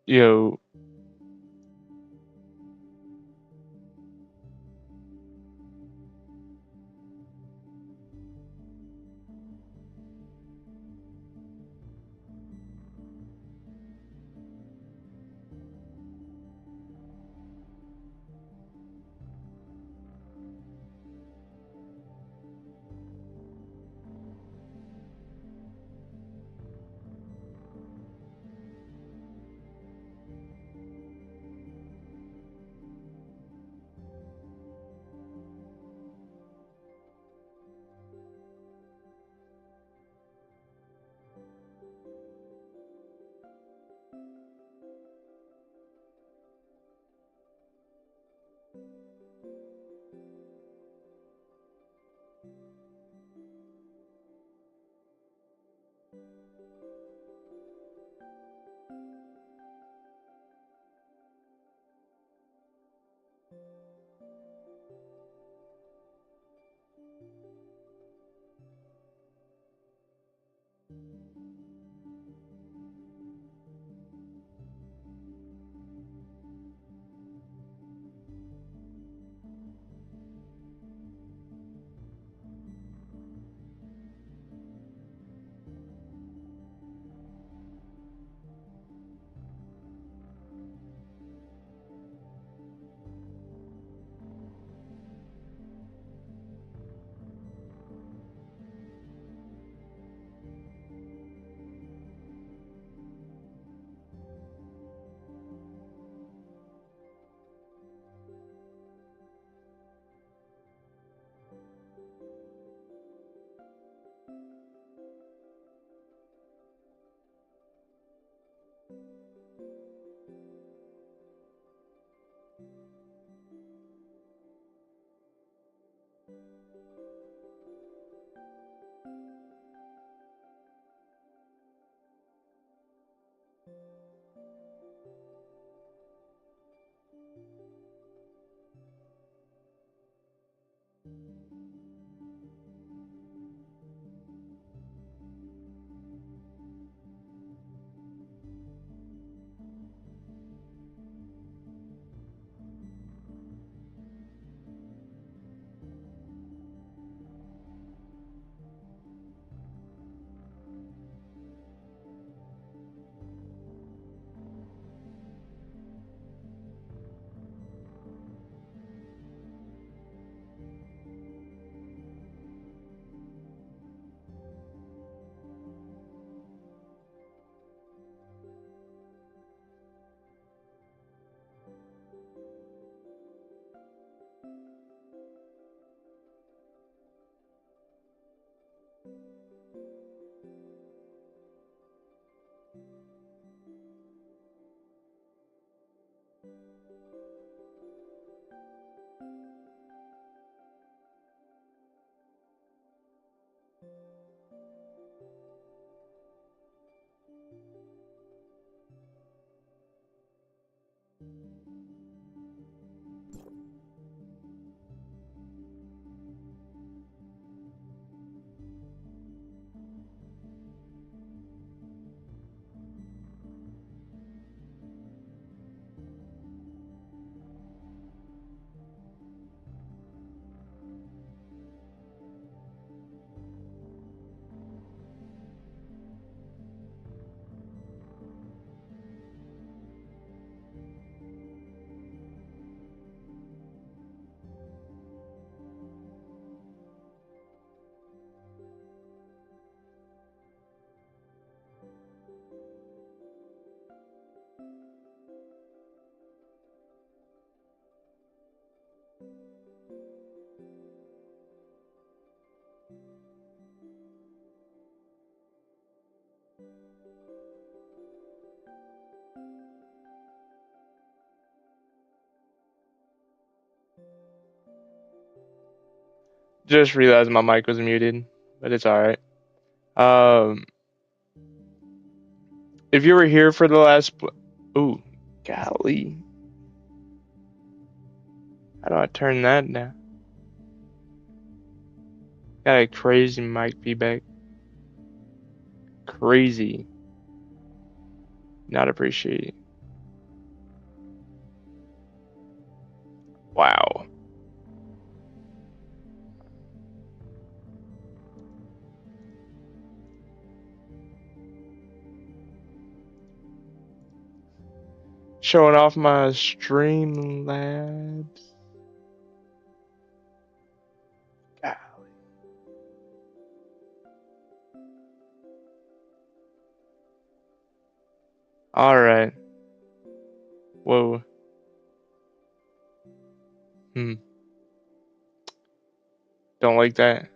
Yo, just realized my mic was muted, but it's alright. Um, if you were here for the last, ooh, golly, how do I turn that down? Got a crazy mic feedback. Crazy. Not appreciated. Showing off my Streamlabs. All right. Whoa. Don't like that.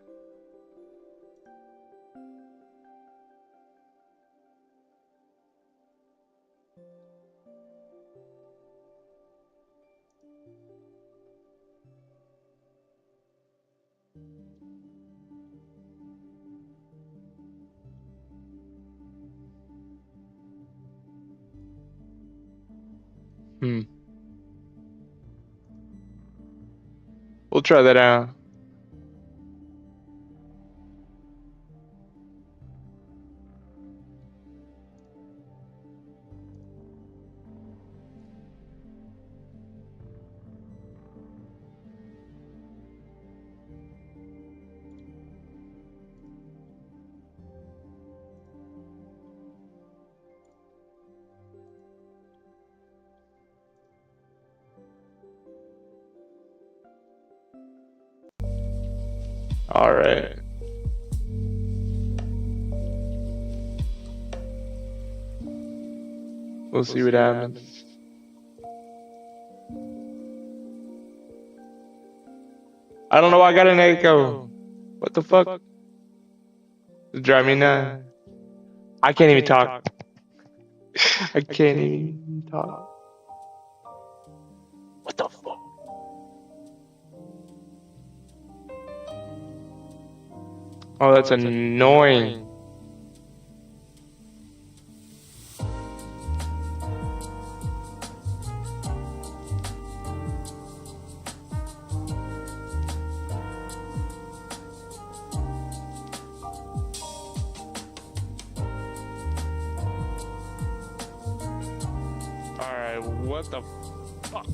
We'll try that out. All right. We'll see what happens. I don't know why I got an echo. What the fuck? It's driving me nuts. I can't even talk. I can't even talk. What the fuck? Oh, that's annoying. Alright, what the fuck?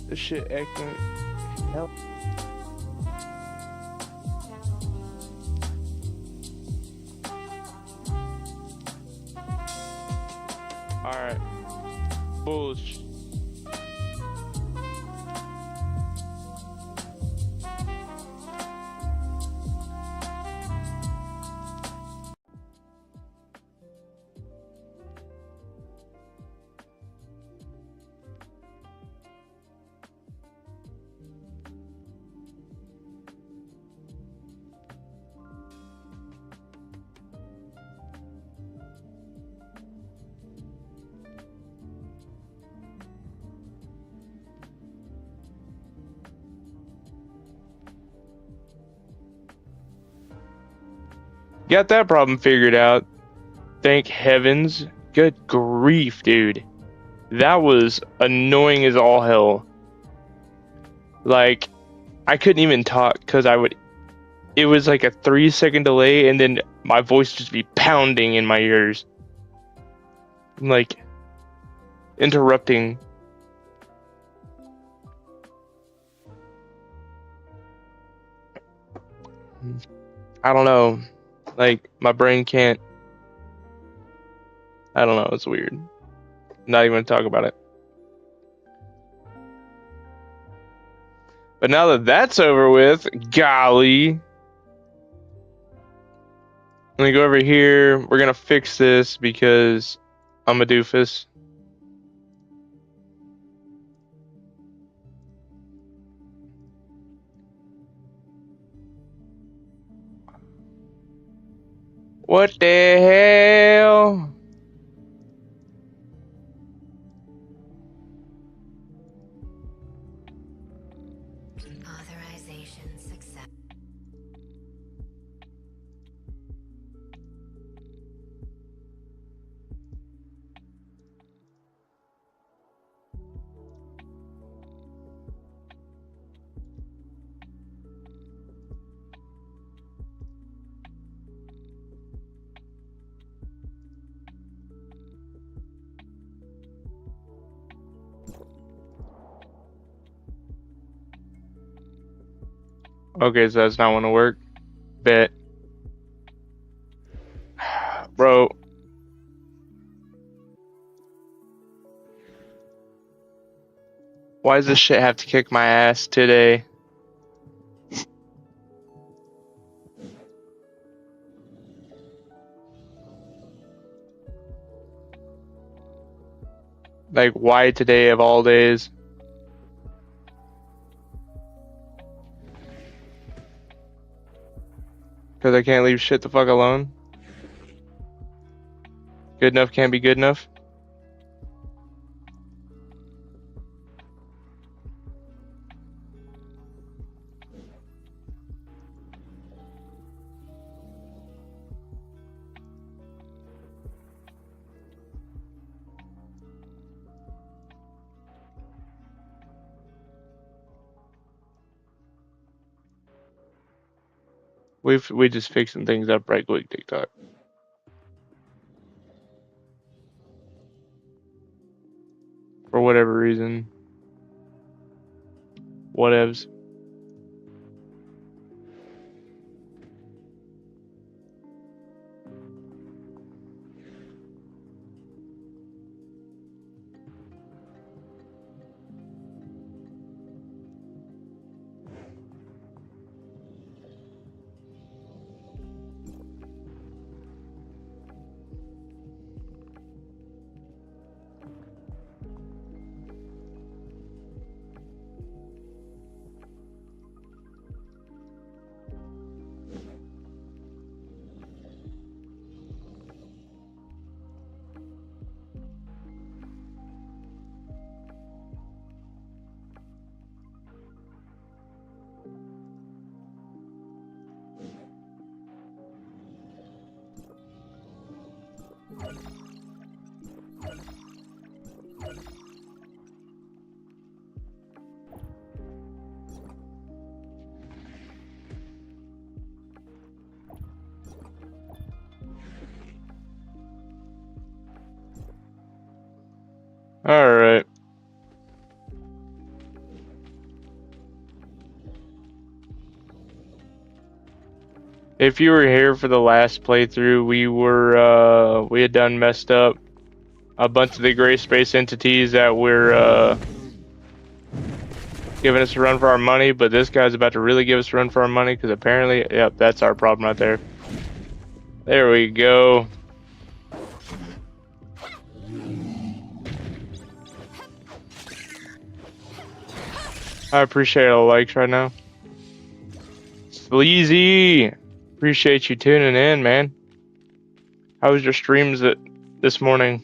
This shit acting hell. Alright. Bullshit. Got that problem figured out. Thank heavens. Good grief, dude. That was annoying as all hell. Like, I couldn't even talk because it was like a 3-second delay and then my voice just be pounding in my ears. Like, interrupting. I don't know. Like, my brain can't. I don't know. It's weird. Not even gonna talk about it. But now that that's over with, golly. Let me go over here. We're gonna fix this because I'm a doofus. What the hell? Authorization success. Okay, so that's not want to work. Bet. Bro. Why does this shit have to kick my ass today? Like, why today of all days? Because I can't leave shit the fuck alone? Good enough can't be good enough? We just fixing things up right quick, TikTok. For whatever reason. Whatevs. Alright. If you were here for the last playthrough, we had done messed up a bunch of the gray space entities that were giving us a run for our money, but this guy's about to really give us a run for our money because apparently, yep, that's our problem right there. There we go. I appreciate all the likes right now. Sleazy! Appreciate you tuning in, man. How was your streams this morning?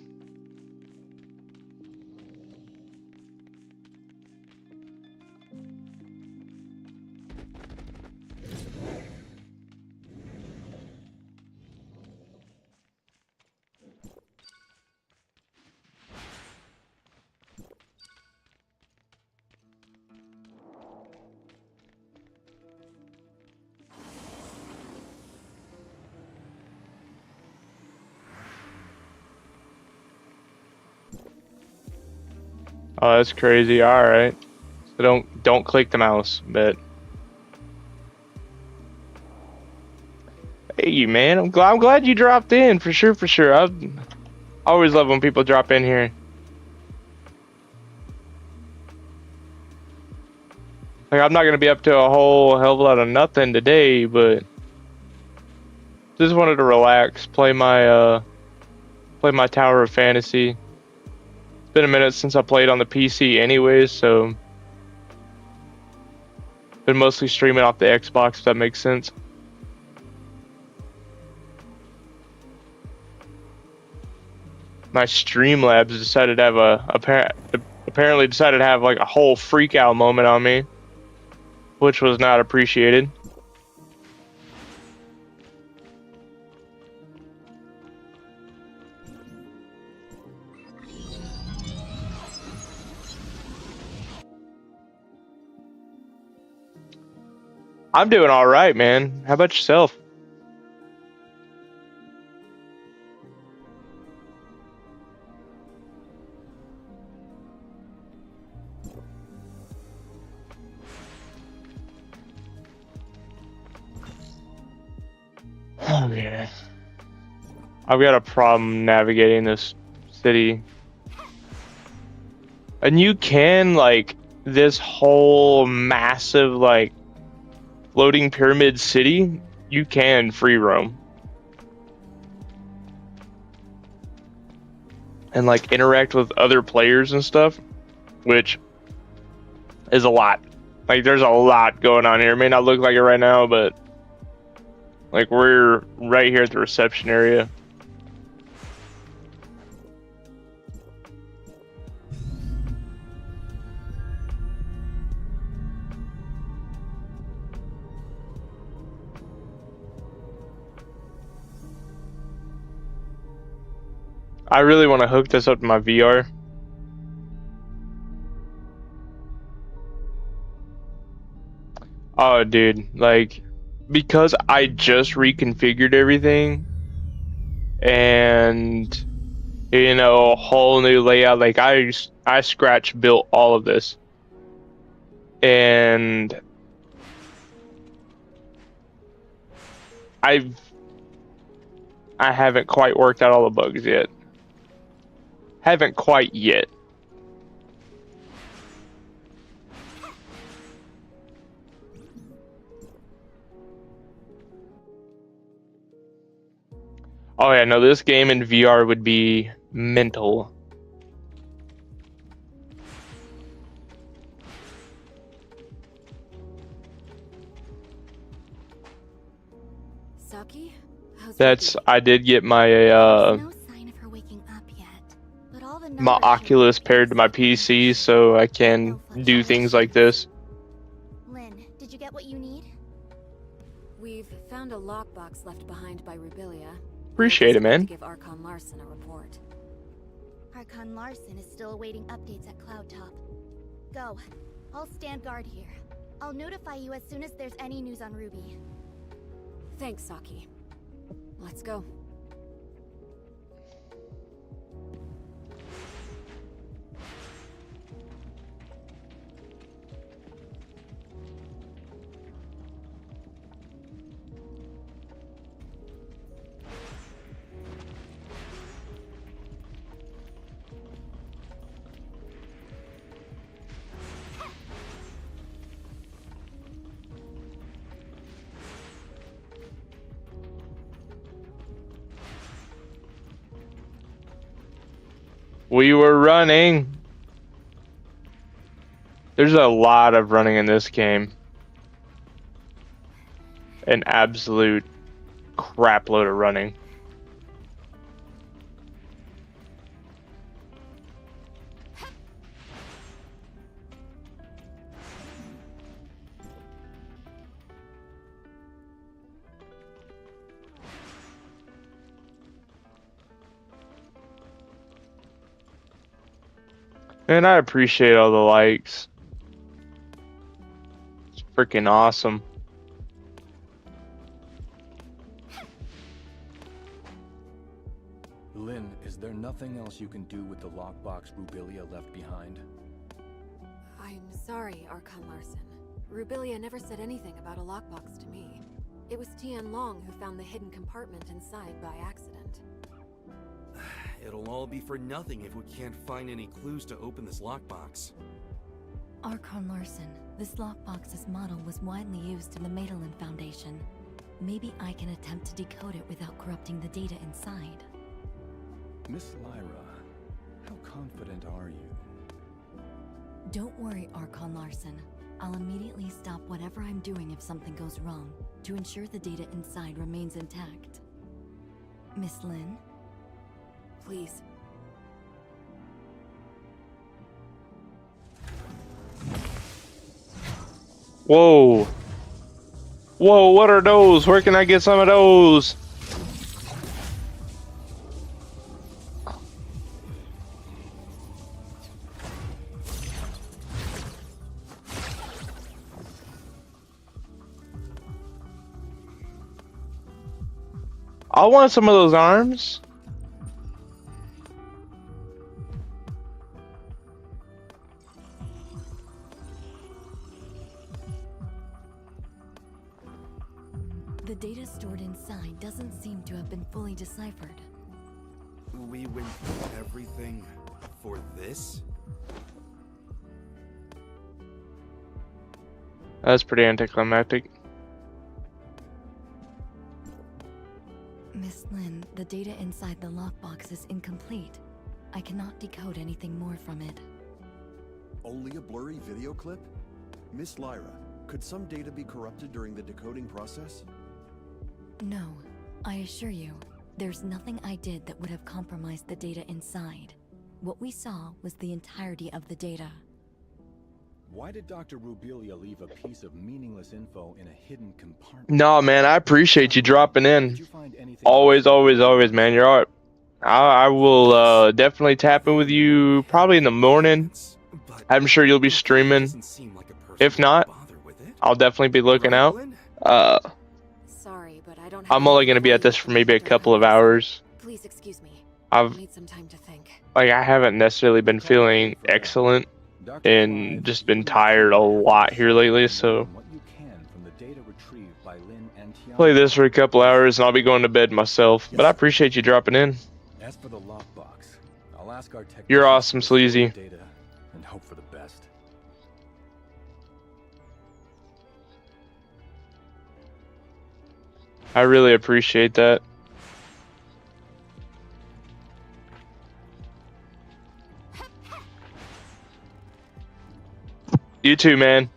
Oh, that's crazy. All right. So don't click the mouse, but hey, man, I'm glad you dropped in for sure, for sure. I always love when people drop in here. Like, I'm not gonna be up to a whole hell of a lot of nothing today, but just wanted to relax, play my Tower of Fantasy. It's been a minute since I played on the PC anyways, so been mostly streaming off the Xbox, if that makes sense. My Streamlabs decided to have apparently decided to have like a whole freak out moment on me, which was not appreciated. I'm doing all right, man. How about yourself? Okay. I've got a problem navigating this city. And you can, like, this whole massive, like, floating pyramid city, you can free roam. And, like, interact with other players and stuff, which is a lot. Like, there's a lot going on here. It may not look like it right now, but, like, we're right here at the reception area. I really want to hook this up to my VR. Oh, dude, like, because I just reconfigured everything and, you know, a whole new layout, like, I scratch built all of this. And I haven't quite worked out all the bugs yet. Haven't quite yet. Oh yeah, no, this game in VR would be mental. Saki? That's, I did get my No sign of her waking up yet, but all the my numbers Oculus show paired to my PC, so I can do things like this. Lynn, did you get what you need? We've found a lockbox left behind by Rubilia. Appreciate it, man. To give Archon Larson a report. Archon Larson is still awaiting updates at Cloud Top. Go. I'll stand guard here. I'll notify you as soon as there's any news on Ruby. Thanks, Saki. Let's go. We were running. There's a lot of running in this game. An absolute crap load of running. And I appreciate all the likes. It's freaking awesome. Lynn, is there nothing else you can do with the lockbox Rubilia left behind? I'm sorry, Archon Larson. Rubilia never said anything about a lockbox to me. It was Tian Long who found the hidden compartment inside by accident. It'll all be for nothing if we can't find any clues to open this lockbox. Archon Larson, this lockbox's model was widely used in the Madelin Foundation. Maybe I can attempt to decode it without corrupting the data inside. Miss Lyra, how confident are you? Don't worry, Archon Larson. I'll immediately stop whatever I'm doing if something goes wrong, to ensure the data inside remains intact. Miss Lynn? Please. Whoa. Whoa, what are those? Where can I get some of those? I want some of those arms. The data stored inside doesn't seem to have been fully deciphered. We went through everything for this? That's pretty anticlimactic. Miss Lin, the data inside the lockbox is incomplete. I cannot decode anything more from it. Only a blurry video clip? Miss Lyra, could some data be corrupted during the decoding process? No, I assure you, there's nothing I did that would have compromised the data inside. What we saw was the entirety of the data. Why did Dr. Rubelia leave a piece of meaningless info in a hidden compartment? No, man, I appreciate you dropping Did in. you find anything Always, else? always, always, man. You're all right. I will definitely tap in with you probably in the morning. But I'm sure you'll be Rubelia streaming. doesn't seem like a person If who not, would bother with it. I'll definitely be looking Right, out. Lynn? Sorry, but I don't have I'm only anything gonna be for at you this at for the maybe a moment, couple of Arcanlarson. hours. Please excuse me. I've I need some time to think. I haven't necessarily been feeling excellent Dr. and Clive, just you been and your tired a team have to lot here decide lately, more so than what you can from the data retrieved by Lin and Tiana. play this for a couple hours and I'll be going to bed myself. Yes, But I sir. appreciate you dropping in. As for the lockbox, I'll ask our technicians You're awesome, to restore the Sleazy. data and hope for the best. I really appreciate that. You too, man.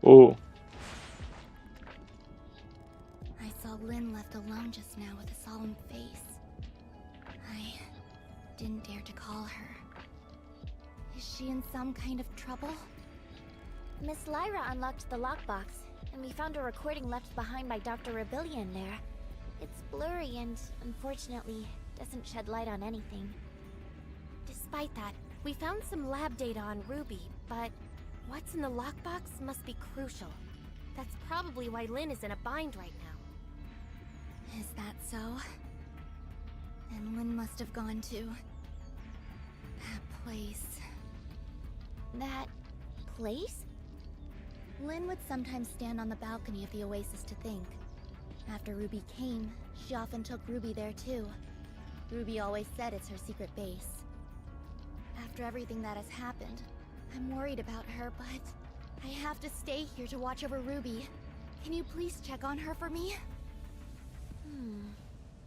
Oh, I saw Lynn left alone just now with a solemn face. I didn't dare to call her. Is she in some kind of trouble? Miss Lyra unlocked the lockbox, and we found a recording left behind by Dr. Rubelia in there. It's blurry and, unfortunately, doesn't shed light on anything. Despite that, we found some lab data on Ruby, but what's in the lockbox must be crucial. That's probably why Lynn is in a bind right now. Is that so? Then Lynn must have gone to that place. That place? Lynn would sometimes stand on the balcony of the Oasis to think. After Ruby came, she often took Ruby there too. Ruby always said it's her secret base. After everything that has happened, I'm worried about her, but I have to stay here to watch over Ruby. Can you please check on her for me?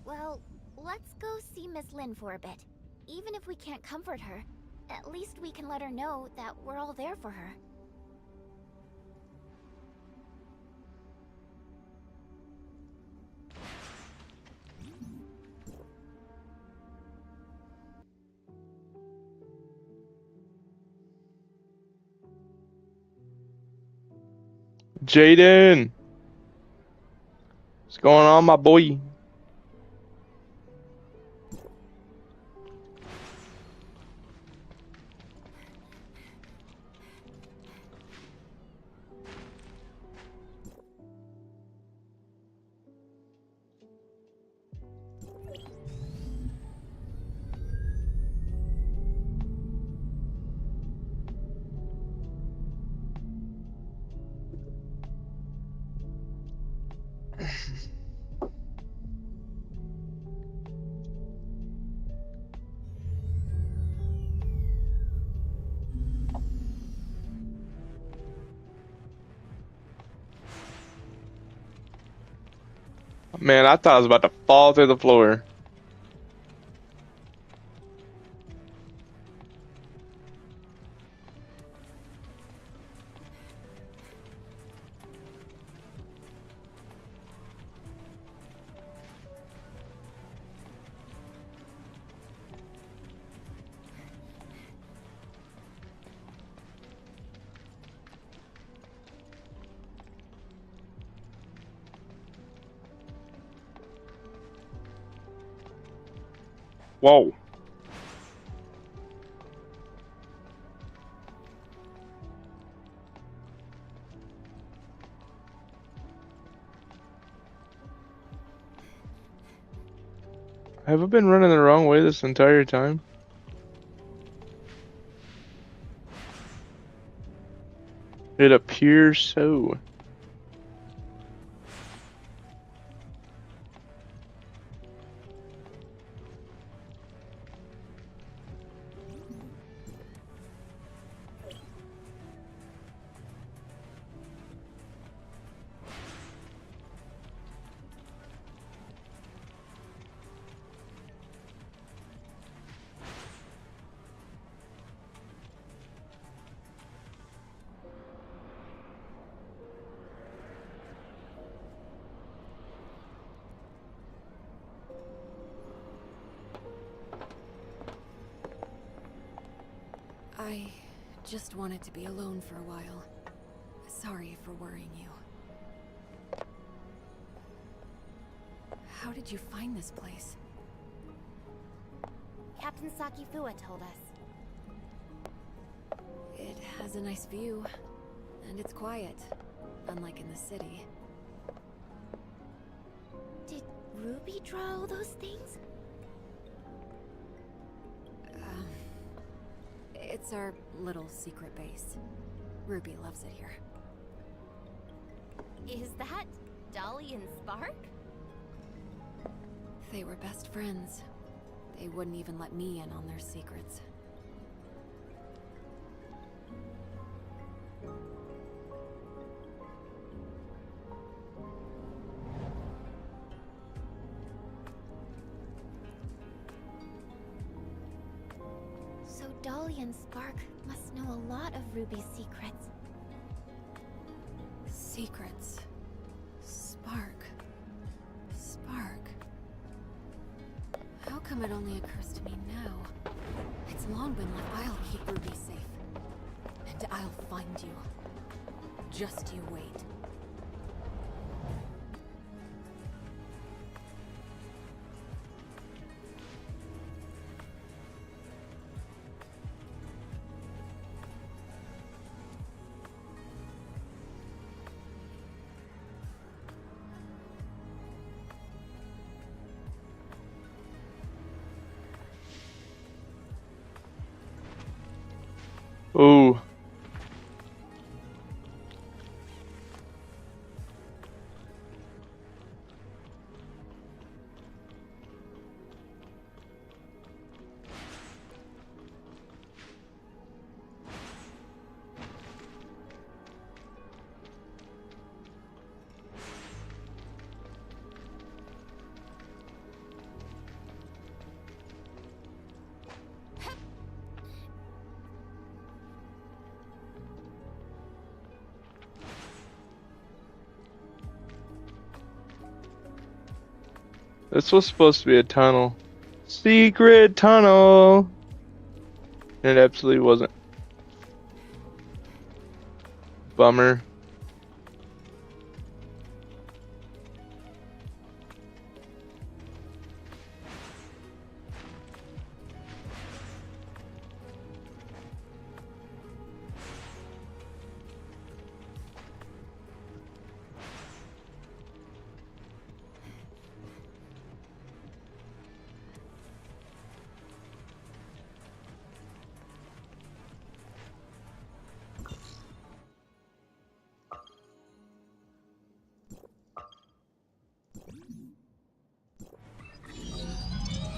Well, let's go see Miss Lynn for a bit. Even if we can't comfort her, at least we can let her know that we're all there for her. Jaden. What's going on, my boy? Man, I thought I was about to fall through the floor. Whoa. Have I been running the wrong way this entire time? It appears so. I just wanted to be alone for a while. Sorry for worrying you. How did you find this place? Captain Sakifua told us. It has a nice view, and it's quiet, unlike in the city. Did Ruby draw all those things? It's our little secret base. Ruby loves it here. Is that Dolly and Spark? They were best friends. They wouldn't even let me in on their secrets. So Dolly and Spark must know a lot of Ruby's secrets. Secrets. Spark. Spark. How come it only occurs to me now? It's long been like I'll keep Ruby safe. And I'll find you. Just you wait. Ooh. This was supposed to be a tunnel. Secret tunnel! And it absolutely wasn't. Bummer.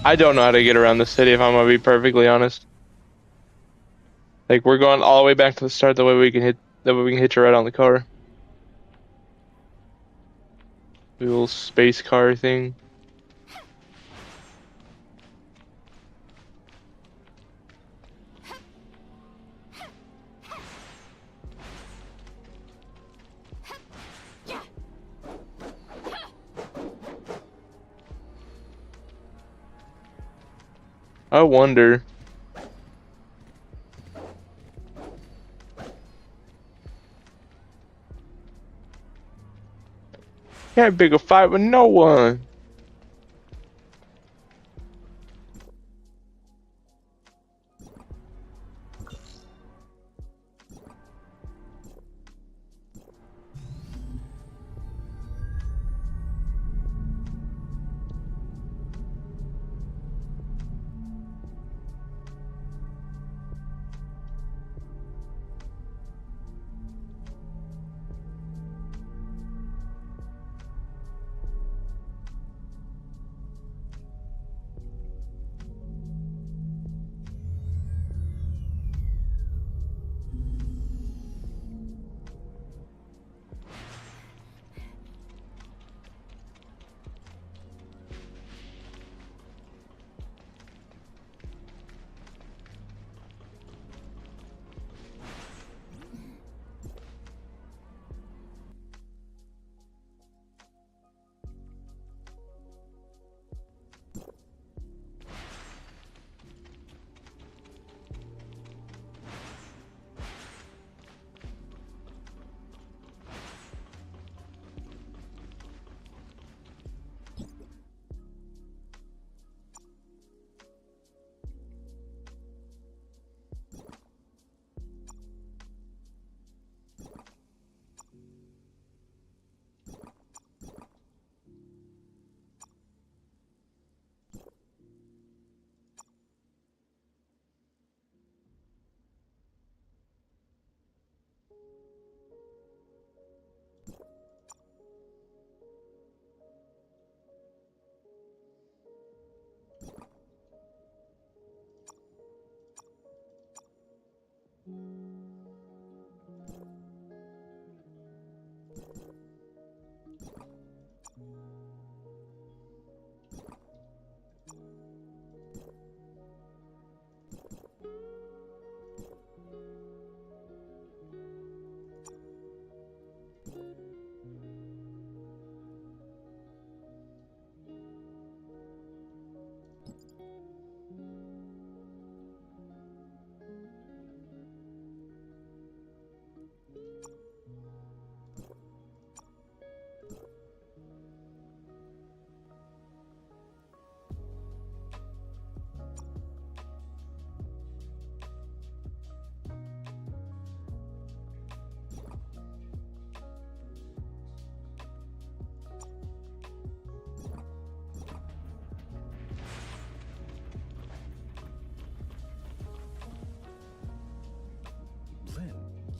I don't know how to get around the city if I'm gonna be perfectly honest. Like we're going all the way back to the start that way we can hitch a ride on the car. Little space car thing. I wonder. Can't pick a fight with no one.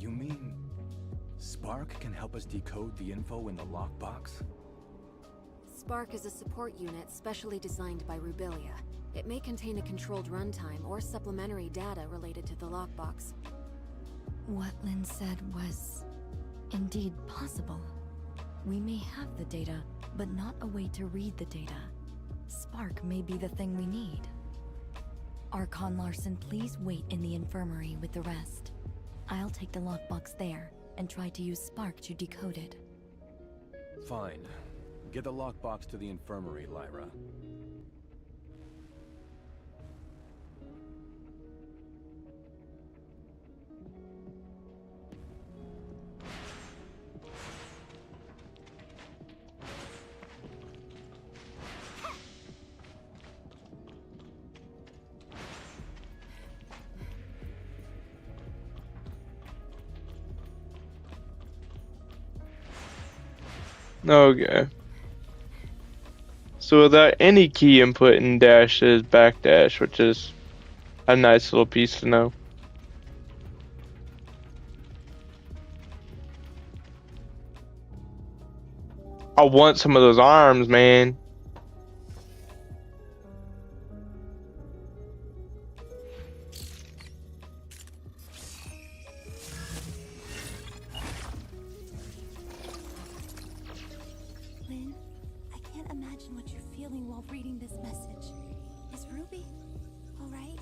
You mean Spark can help us decode the info in the lockbox? Spark is a support unit specially designed by Rubilia. It may contain a controlled runtime or supplementary data related to the lockbox. What Lynn said was indeed possible. We may have the data, but not a way to read the data. Spark may be the thing we need. Archon Larson, please wait in the infirmary with the rest. I'll take the lockbox there and try to use Spark to decode it. Fine. Get the lockbox to the infirmary, Lyra. Okay. So without any key input in dash is backdash, which is a nice little piece to know. I want some of those arms, man. Lynn, imagine what you're feeling while reading this message. Is Ruby alright?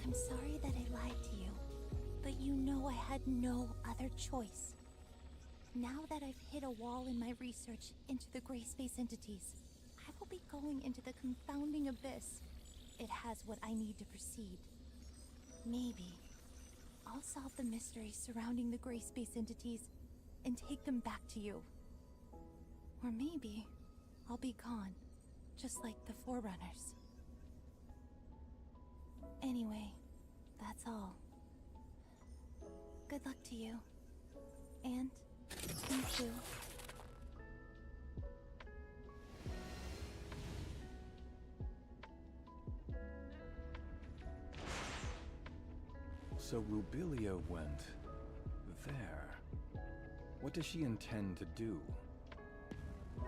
I'm sorry that I lied to you, but you know I had no other choice. Now that I've hit a wall in my research into the gray space entities, I will be going into the confounding abyss. It has what I need to proceed. Maybe I'll solve the mysteries surrounding the gray space entities and take them back to you. Or maybe I'll be gone, just like the Forerunners. Anyway, that's all. Good luck to you. And you too. So Rubilia went there. What does she intend to do?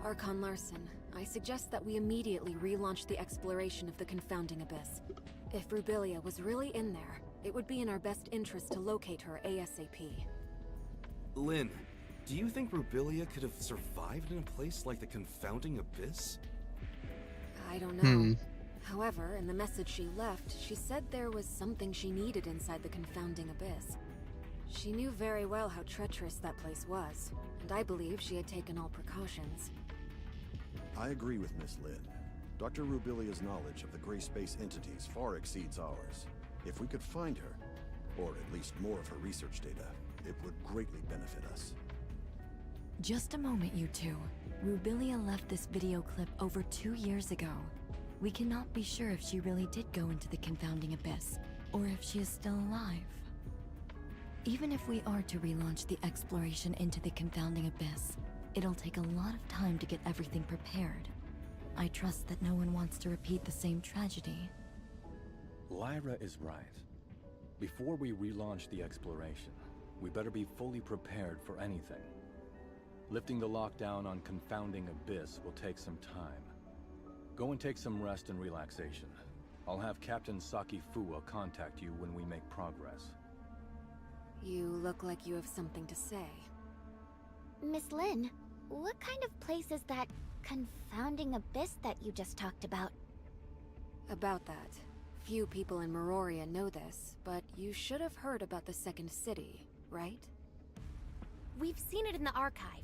Archon Larson, I suggest that we immediately relaunch the exploration of the confounding abyss. If Rubilia was really in there, it would be in our best interest to locate her ASAP. Lynn, do you think Rubilia could have survived in a place like the confounding abyss? I don't know. However, in the message she left, she said there was something she needed inside the confounding abyss. She knew very well how treacherous that place was, and I believe she had taken all precautions. I agree with Miss Lynn. Dr. Rubilia's knowledge of the gray space entities far exceeds ours. If we could find her, or at least more of her research data, it would greatly benefit us. Just a moment, you two. Rubilia left this video clip over 2 years ago. We cannot be sure if she really did go into the confounding abyss, or if she is still alive. Even if we are to relaunch the exploration into the confounding abyss, it'll take a lot of time to get everything prepared. I trust that no one wants to repeat the same tragedy. Lyra is right. Before we relaunch the exploration, we better be fully prepared for anything. Lifting the lockdown on confounding abyss will take some time. Go and take some rest and relaxation. I'll have Captain Saki Fuwa contact you when we make progress. You look like you have something to say. Miss Lynn, what kind of place is that confounding abyss that you just talked about? About that, few people in Meroria know this, but you should have heard about the Second City, right? We've seen it in the archives.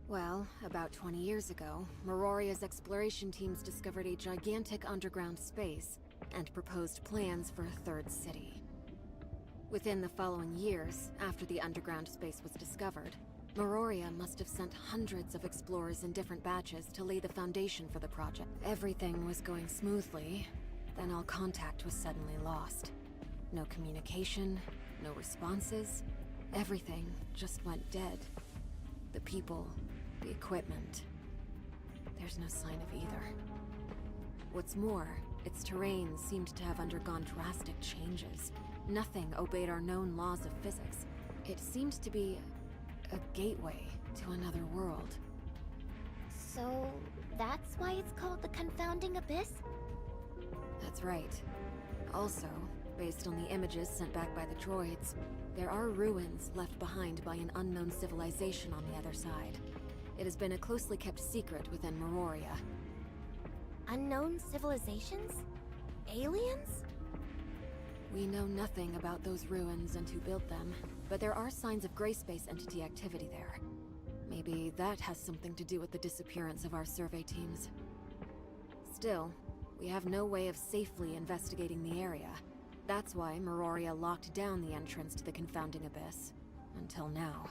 Well, about 20 years ago, Meroria's exploration teams discovered a gigantic underground space and proposed plans for a third city. Within the following years, after the underground space was discovered, Meroria must have sent hundreds of explorers in different batches to lay the foundation for the project. Everything was going smoothly, then all contact was suddenly lost. No communication, no responses, everything just went dead. The people, the equipment. There's no sign of either. What's more, its terrain seemed to have undergone drastic changes. Nothing obeyed our known laws of physics. It seemed to be a gateway to another world. So, that's why it's called the Confounding Abyss? That's right. Also, based on the images sent back by the droids, there are ruins left behind by an unknown civilization on the other side. It has been a closely kept secret within Meroria. Unknown civilizations? Aliens? We know nothing about those ruins and who built them, but there are signs of gray space entity activity there. Maybe that has something to do with the disappearance of our survey teams. Still, we have no way of safely investigating the area. That's why Meroria locked down the entrance to the confounding abyss. Until now.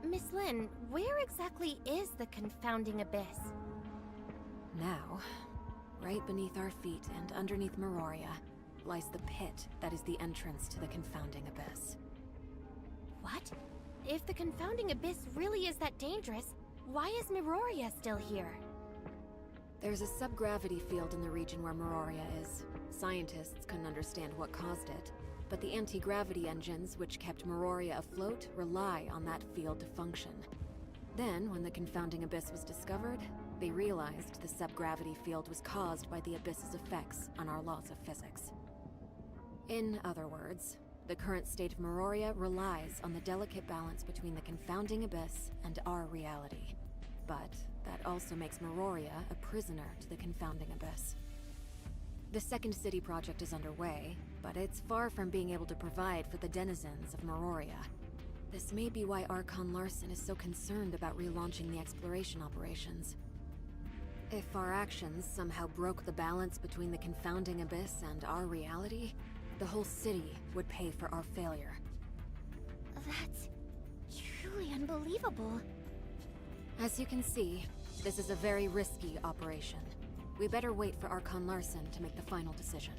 Miss Lynn, where exactly is the Confounding Abyss? Now, right beneath our feet and underneath Meroria, lies the pit that is the entrance to the confounding abyss. What? If the Confounding Abyss really is that dangerous, why is Meroria still here? There's a subgravity field in the region where Meroria is. Scientists couldn't understand what caused it, but the anti-gravity engines which kept Meroria afloat rely on that field to function. Then, when the confounding abyss was discovered, they realized the subgravity field was caused by the abyss's effects on our laws of physics. In other words, The current state of Meroria relies on the delicate balance between the confounding abyss and our reality. But that also makes Meroria a prisoner to the confounding abyss. The Second City project is underway, but it's far from being able to provide for the denizens of Meroria. This may be why Archon Larson is so concerned about relaunching the exploration operations. If our actions somehow broke the balance between the confounding abyss and our reality, the whole city would pay for our failure. That's truly unbelievable. As you can see, this is a very risky operation. We better wait for Archon Larson to make the final decision.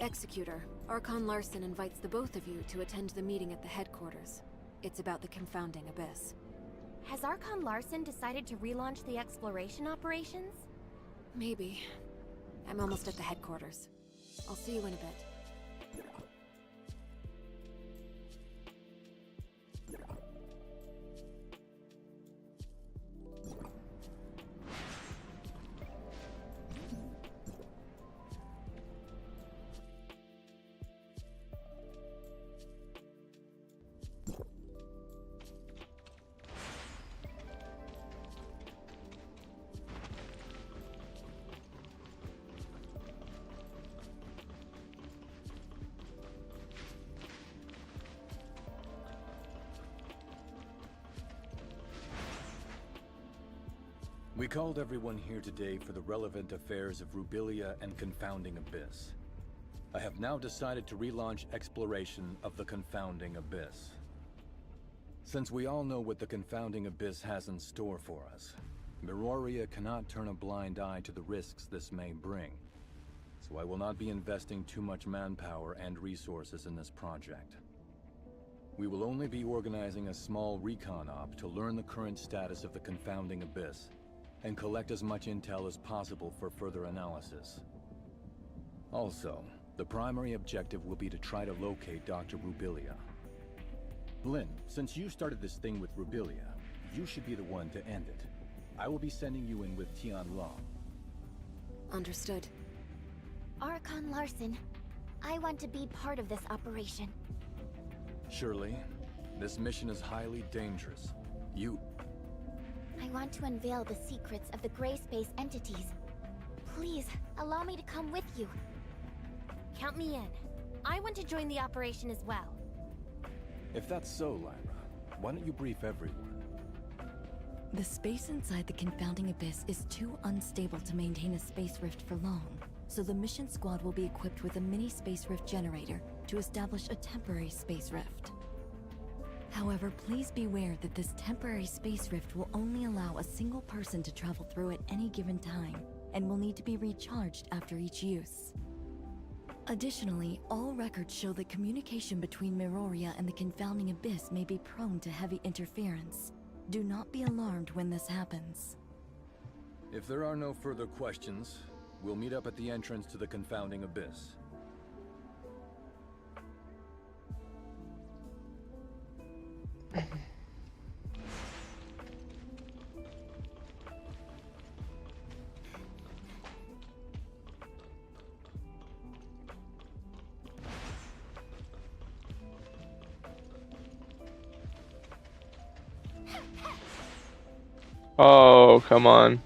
Executor, Archon Larson invites the both of you to attend the meeting at the headquarters. It's about the confounding abyss. Has Archon Larson decided to relaunch the exploration operations? Maybe. I'm almost at the headquarters. I'll see you in a bit. We called everyone here today for the relevant affairs of Rubilia and Confounding Abyss. I have now decided to relaunch exploration of the Confounding Abyss. Since we all know what the Confounding Abyss has in store for us, Meroria cannot turn a blind eye to the risks this may bring. So I will not be investing too much manpower and resources in this project. We will only be organizing a small recon op to learn the current status of the Confounding Abyss and collect as much intel as possible for further analysis. Also, the primary objective will be to try to locate Dr. Rubilia. Lynn, since you started this thing with Rubilia, you should be the one to end it. I will be sending you in with Tian Long. Understood. Archon Larson, I want to be part of this operation. Shirley, this mission is highly dangerous. I want to unveil the secrets of the gray space entities. Please, allow me to come with you. Count me in. I want to join the operation as well. If that's so, Lyra, why don't you brief everyone? The space inside the confounding abyss is too unstable to maintain a space rift for long, so the mission squad will be equipped with a mini space rift generator to establish a temporary space rift. However, please beware that this temporary space rift will only allow a single person to travel through at any given time, and will need to be recharged after each use. Additionally, all records show that communication between Meroria and the confounding abyss may be prone to heavy interference. Do not be alarmed when this happens. If there are no further questions, we'll meet up at the entrance to the Confounding Abyss. Oh, come on.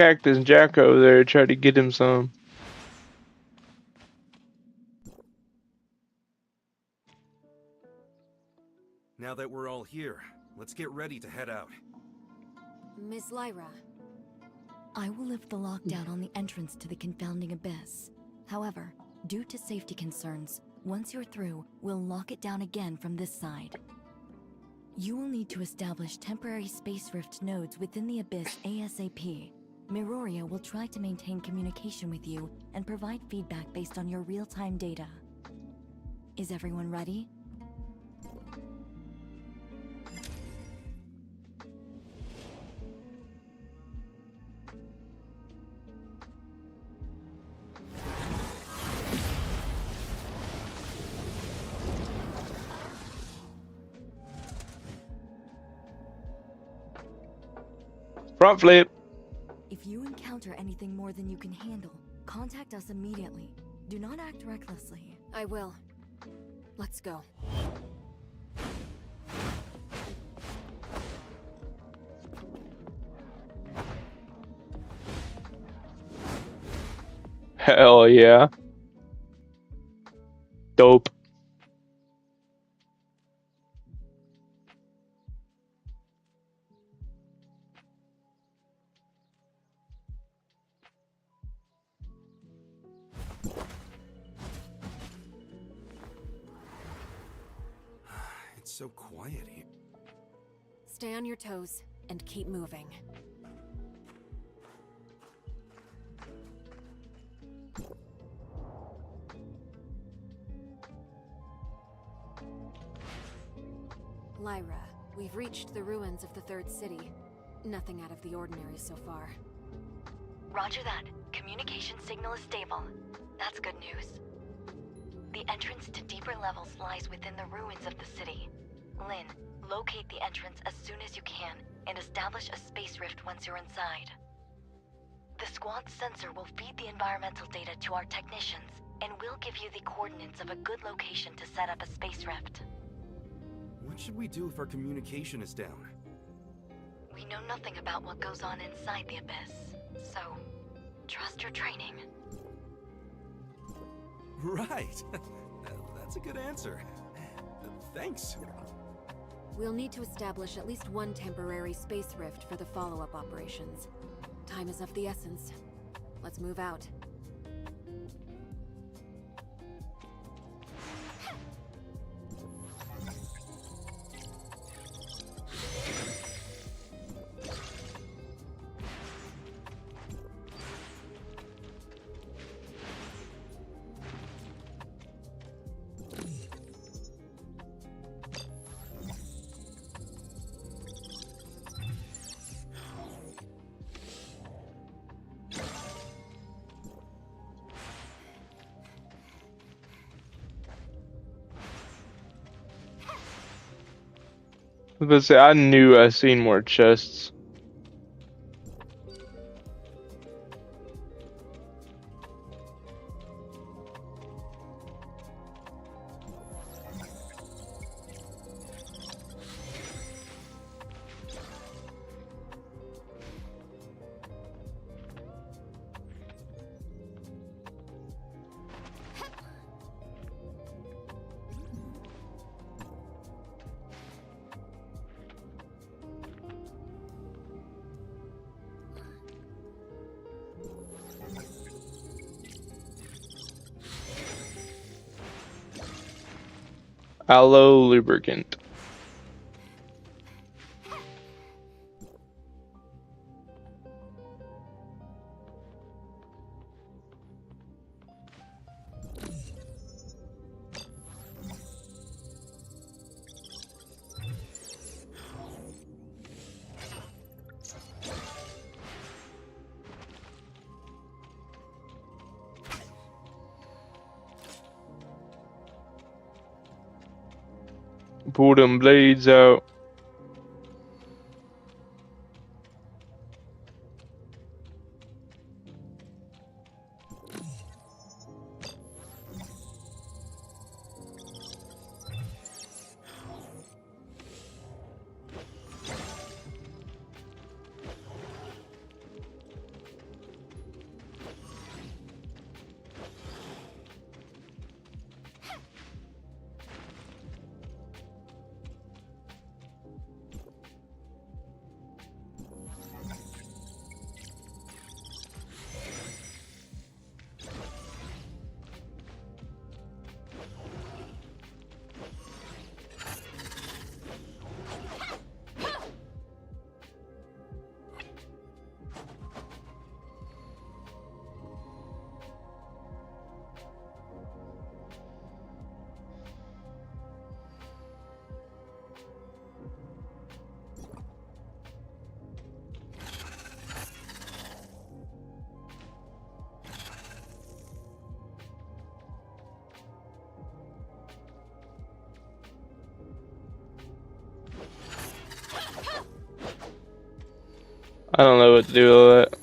Cactus Jack over there, tried to get him some. Now that we're all here, let's get ready to head out. Miss Lyra. I will lift the lockdown on the entrance to the confounding abyss. However, due to safety concerns, once you're through, we'll lock it down again from this side. You will need to establish temporary space rift nodes within the abyss ASAP. Miroria will try to maintain communication with you and provide feedback based on your real-time data. Is everyone ready? Front flip. If you encounter anything more than you can handle, contact us immediately. Do not act recklessly. I will. Let's go. Hell yeah. Dope. It's so quiet here. Stay on your toes and keep moving. Lyra, we've reached the ruins of the Third City. Nothing out of the ordinary so far. Roger that. Communication signal is stable. That's good news. The entrance to deeper levels lies within the ruins of the city. Lynn, locate the entrance as soon as you can and establish a space rift once you're inside. The squad's sensor will feed the environmental data to our technicians and will give you the coordinates of a good location to set up a space rift. What should we do if our communication is down? We know nothing about what goes on inside the abyss, so trust your training. Right. That's a good answer. Thanks. We'll need to establish at least one temporary space rift for the follow-up operations. Time is of the essence. Let's move out. I was about to say, I knew I seen more chests. Aloe lubricant. Pull them blades out. I don't know what to do with that.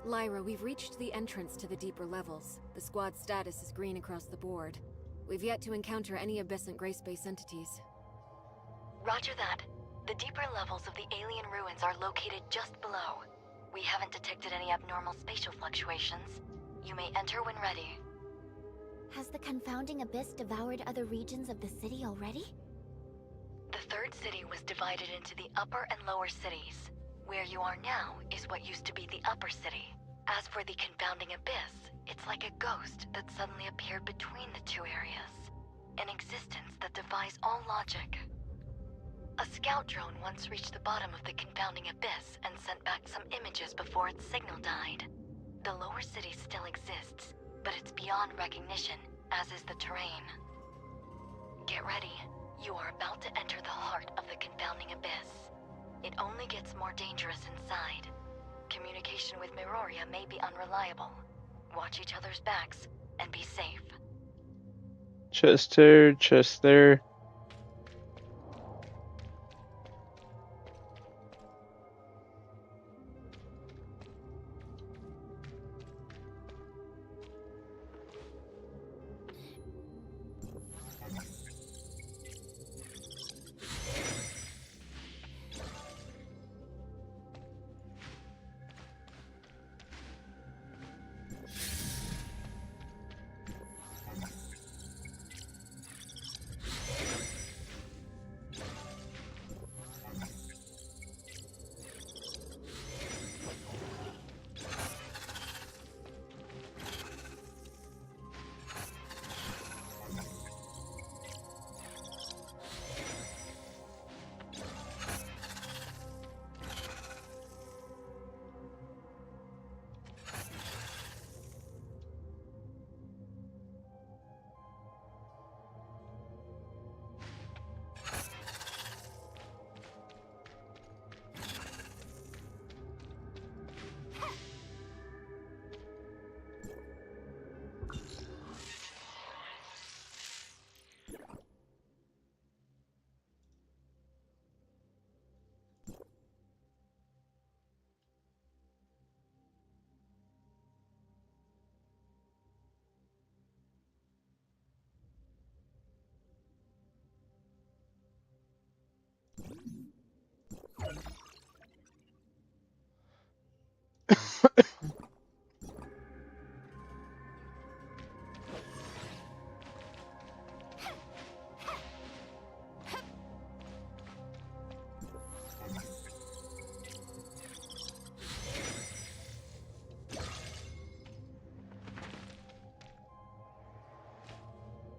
Lyra, we've reached the entrance to the deeper levels. The squad's status is green across the board. We've yet to encounter any abyssant gray space entities. Roger that. The deeper levels of the alien ruins are located just below. We haven't detected any abnormal spatial fluctuations. You may enter when ready. Has the confounding abyss devoured other regions of the city already? The third city was divided into the upper and lower cities. Where you are now is what used to be the upper city. As for the confounding abyss, it's like a ghost that suddenly appeared between the two areas. An existence that defies all logic. A scout drone once reached the bottom of the confounding abyss and sent back some images before its signal died. The lower city still exists, but it's beyond recognition, as is the terrain. Get ready. You are about to enter the heart of the confounding abyss. It only gets more dangerous inside. Communication with Miroria may be unreliable. Watch each other's backs and be safe. Chest here, chest there.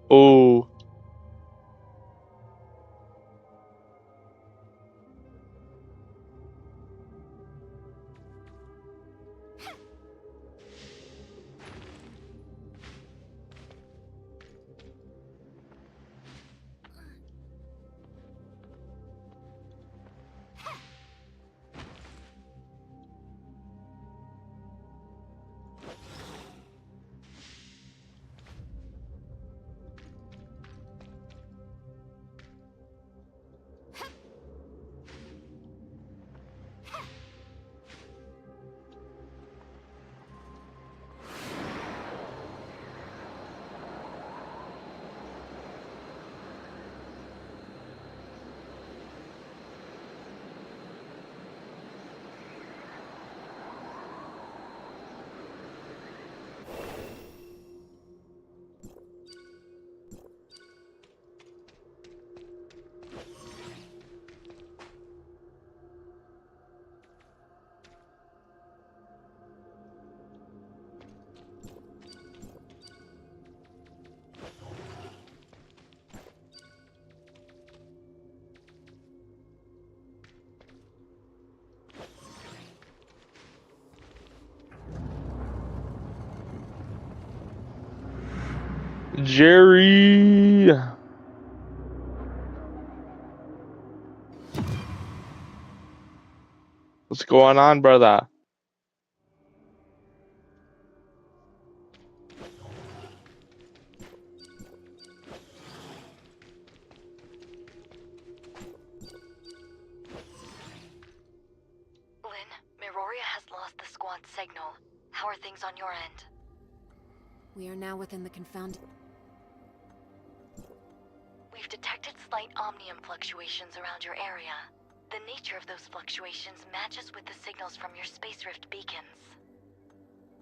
Oh. Jerry. What's going on, brother? Lynn, Meroria has lost the squad's signal. How are things on your end? We are now within the confounded... We've detected slight omnium fluctuations around your area. The nature of those fluctuations matches with the signals from your space rift beacons.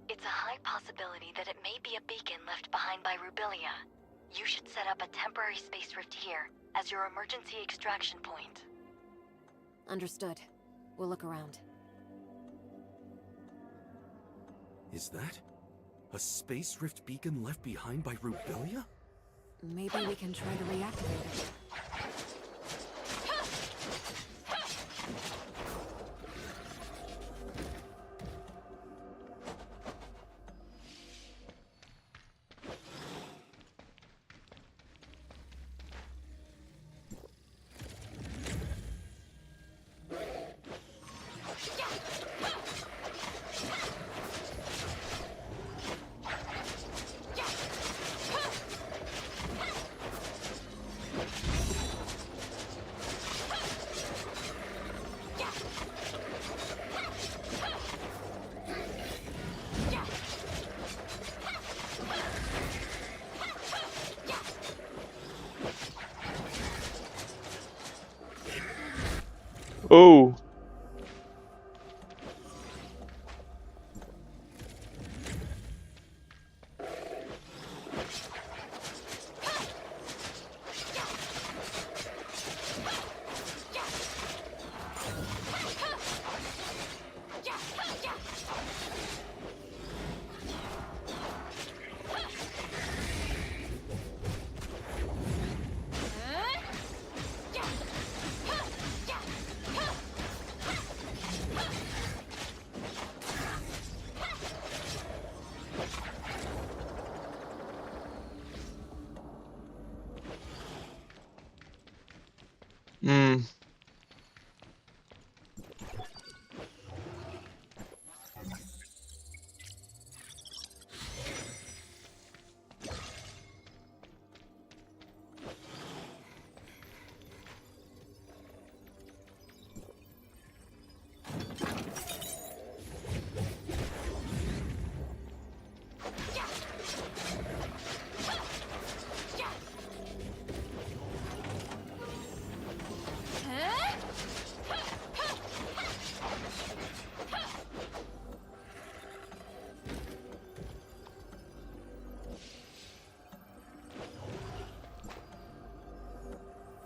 It's a high possibility that it may be a beacon left behind by Rubilia. You should set up a temporary space rift here as your emergency extraction point. Understood. We'll look around. Is that a space rift beacon left behind by Rubilia? Maybe we can try to reactivate it. Oh. Hmm.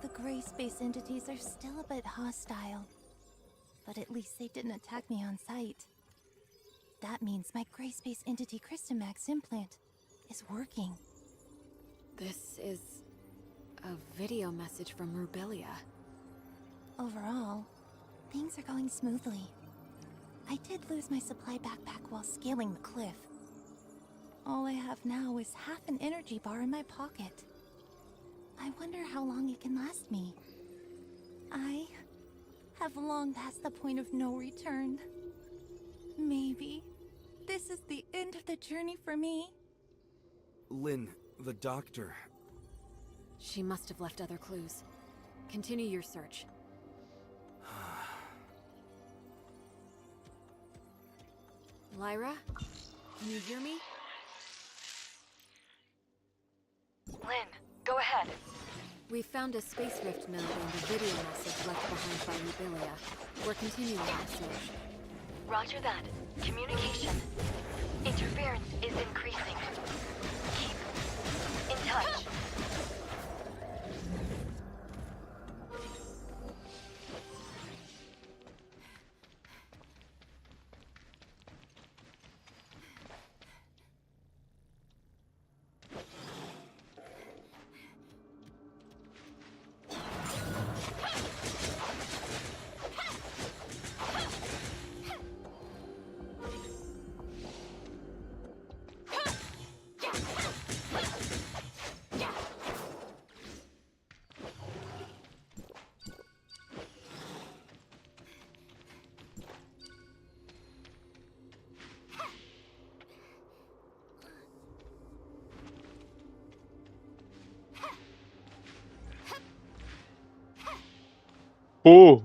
The gray space entities are still a bit hostile. But at least they didn't attack me on sight. That means my gray space entity Crystamax implant is working. This is a video message from Rubilia. Overall, things are going smoothly. I did lose my supply backpack while scaling the cliff. All I have now is half an energy bar in my pocket. I wonder how long it can last me. I have long passed the point of no return. Maybe this is the end of the journey for me. Lynn, the doctor. She must have left other clues. Continue your search. Lyra? Can you hear me? Lynn, go ahead. We found a space rift node and a video message left behind by Rubilia. We're continuing our search. Roger that. Communication. Interference is increasing. Keep in touch. Oh.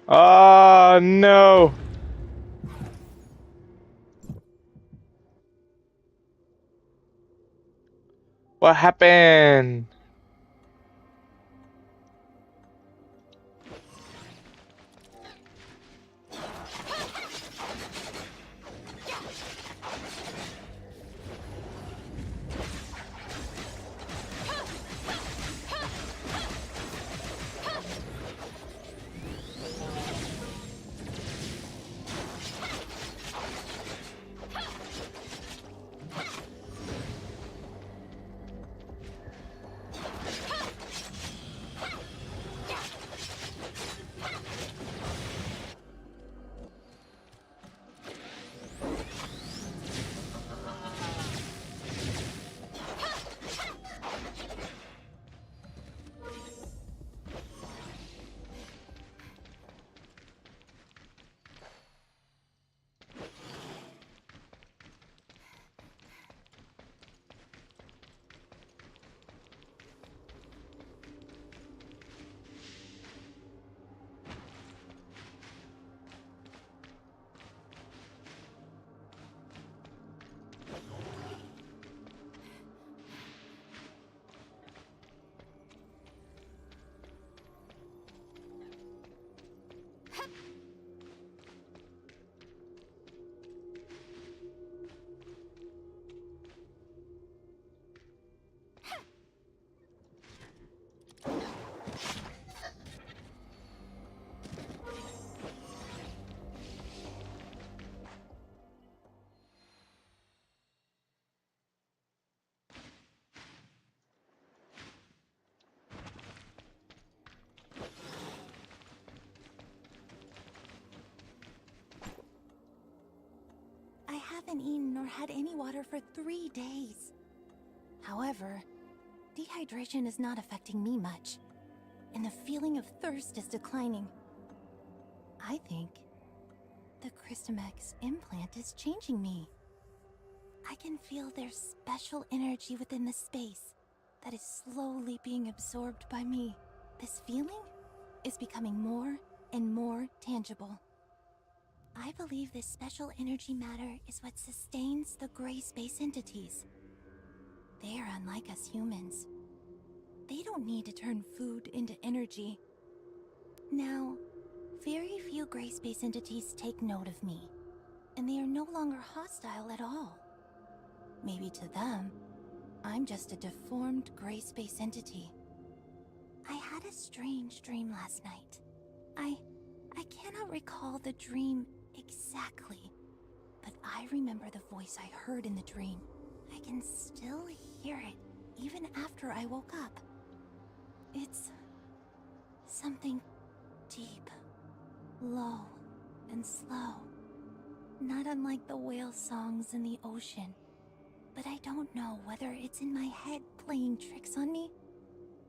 Ah, no. What happened? I haven't eaten or had any water for 3 days. However, dehydration is not affecting me much, and the feeling of thirst is declining. I think the xDANGErx implant is changing me. I can feel their special energy within the space that is slowly being absorbed by me. This feeling is becoming more and more tangible. I believe this special energy matter is what sustains the gray space entities. They are unlike us humans. They don't need to turn food into energy. Now, very few gray space entities take note of me, and they are no longer hostile at all. Maybe to them, I'm just a deformed gray space entity. I had a strange dream last night. I cannot recall the dream exactly, but I remember the voice I heard in the dream. I can still hear it even after I woke up. It's something deep, low, and slow. Not unlike the whale songs in the ocean. But I don't know whether it's in my head playing tricks on me,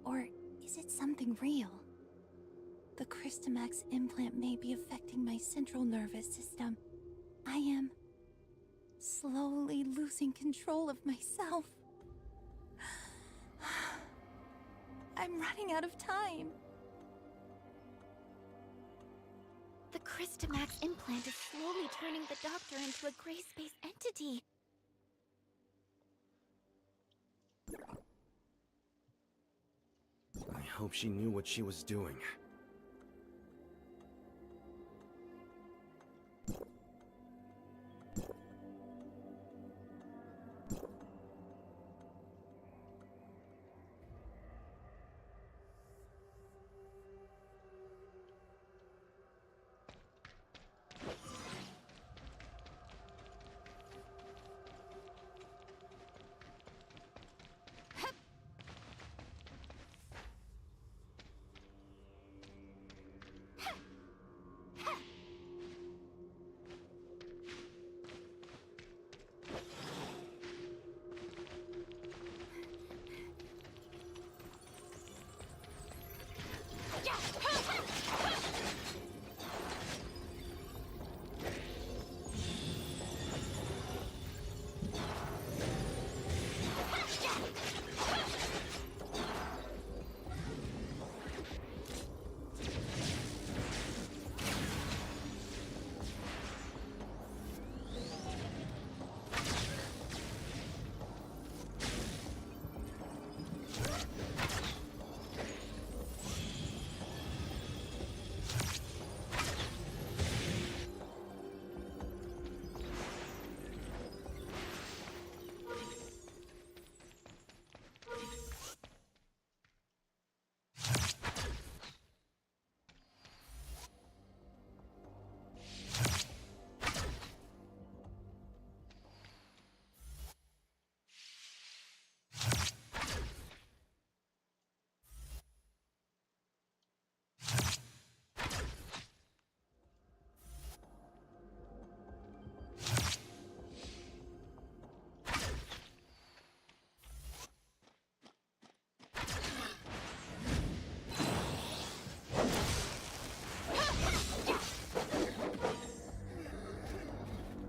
or is it something real? The xDANGErx implant may be affecting my central nervous system. I am slowly losing control of myself. I'm running out of time. The xDANGErx implant is slowly turning the doctor into a gray space entity. I hope she knew what she was doing.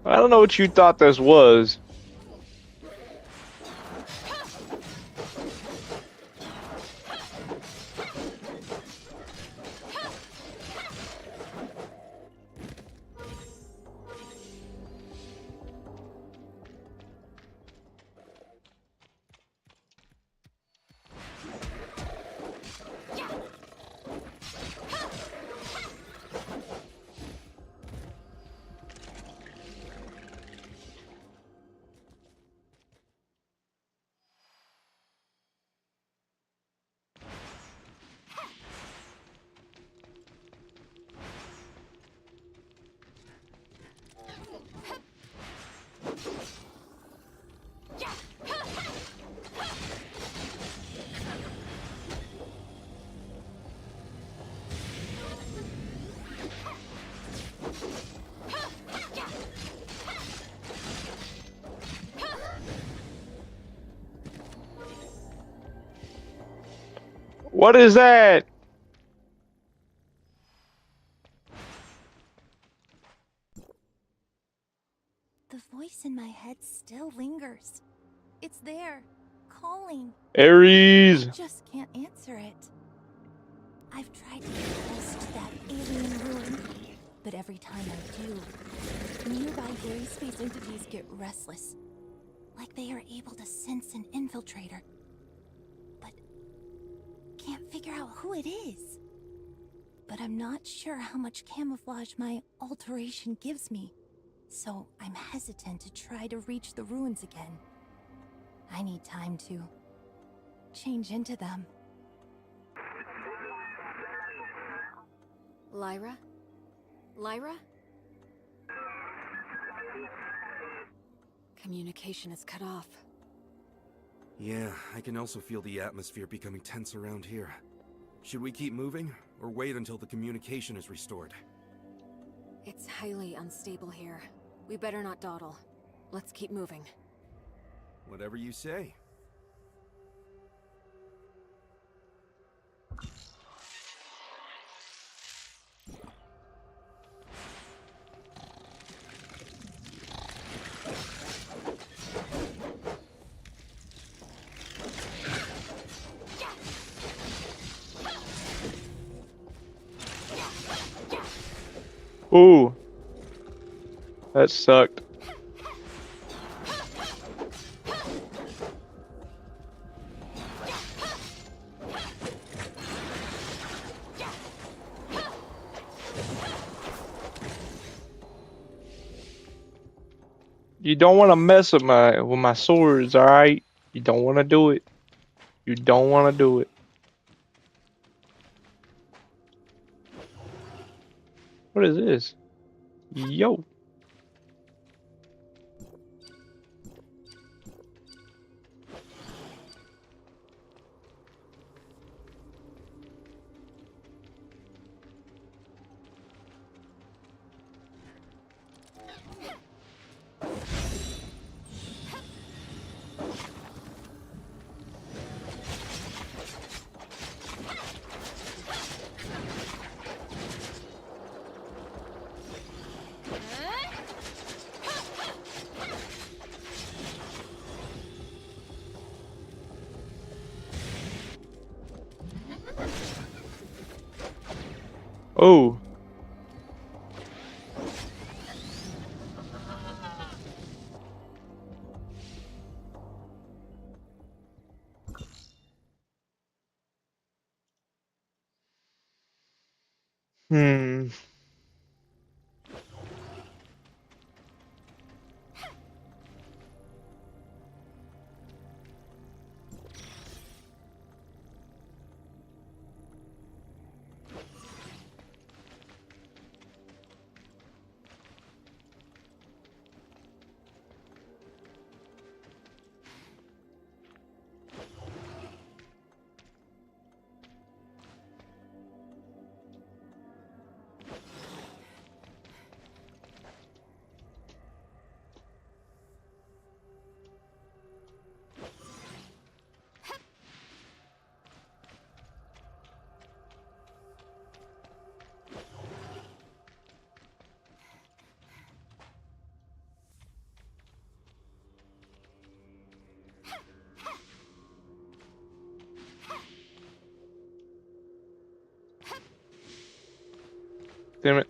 I don't know what you thought this was. What is that? The voice in my head still lingers. It's there, calling. Ares. I just can't answer it. I've tried to get close to that alien ruin, but every time I do, nearby gray space entities get restless. Like they are able to sense an infiltrator. But can't figure out who it is. But I'm not sure how much camouflage my alteration gives me. So I'm hesitant to try to reach the ruins again. I need time to change into them. Lyra? Lyra? Communication is cut off. Yeah, I can also feel the atmosphere becoming tense around here. Should we keep moving, or wait until the communication is restored? It's highly unstable here. We better not dawdle. Let's keep moving. Whatever you say. Ooh. That sucked. You don't want to mess with my swords, all right? You don't want to do it. You don't want to do it. What is this? Yo. Oh. Hmm. Damn it.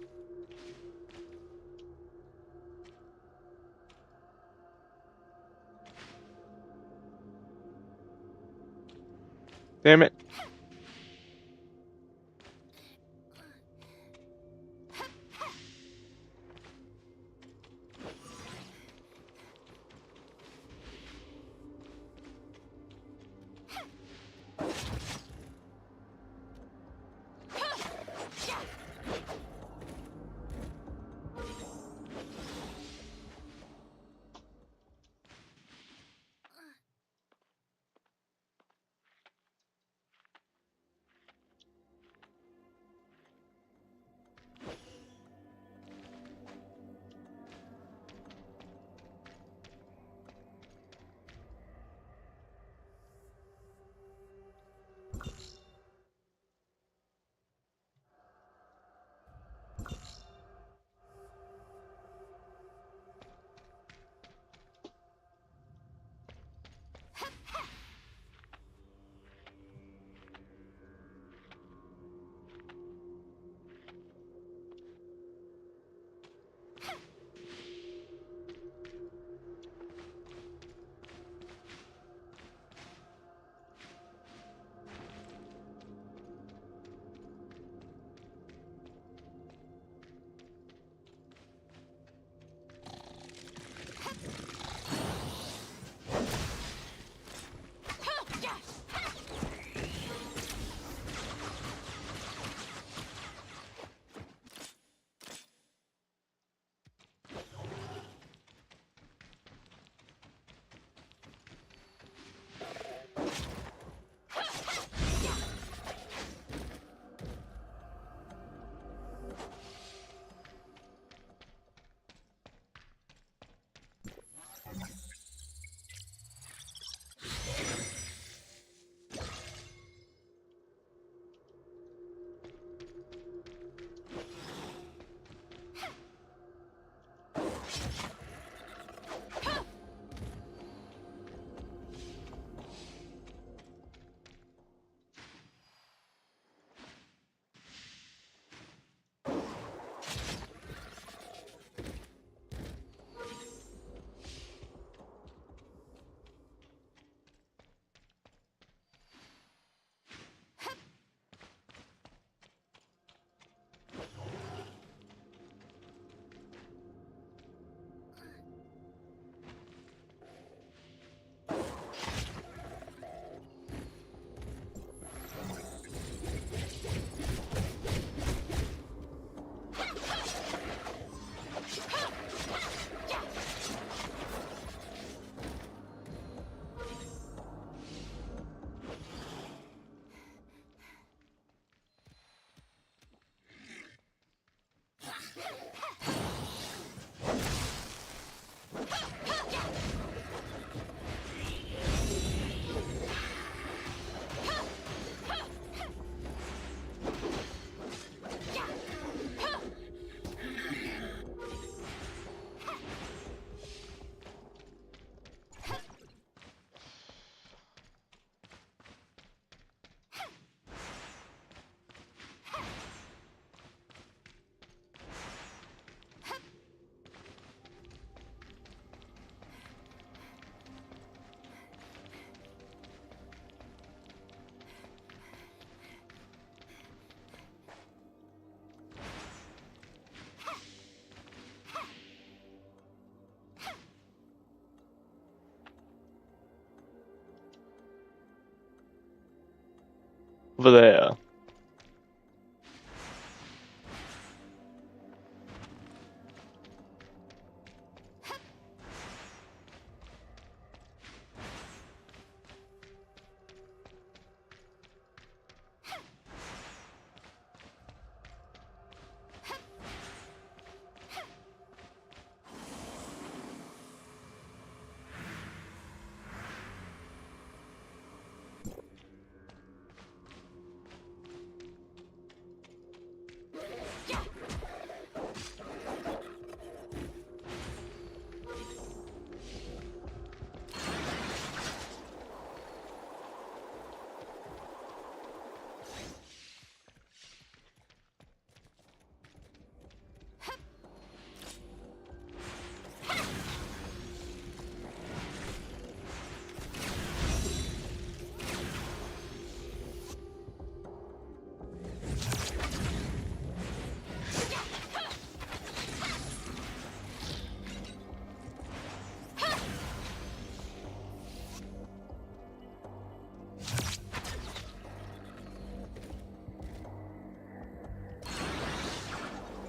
Damn it. Over there.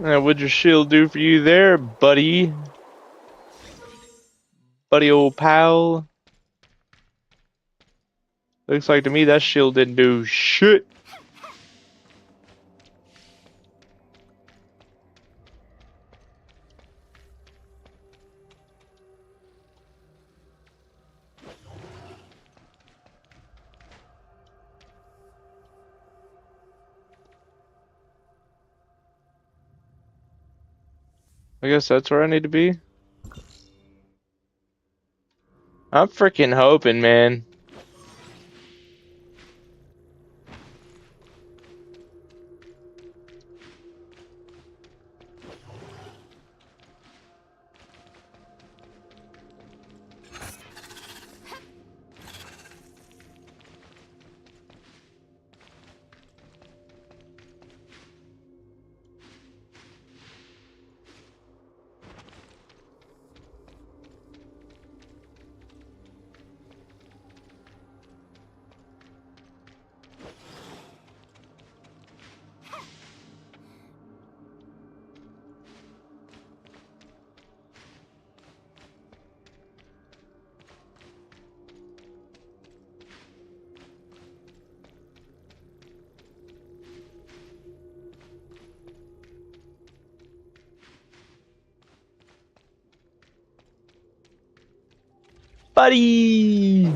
What'd your shield do for you there, buddy? Buddy old pal. Looks like to me that shield didn't do shit. I guess that's where I need to be. I'm freaking hoping, man. Buddy!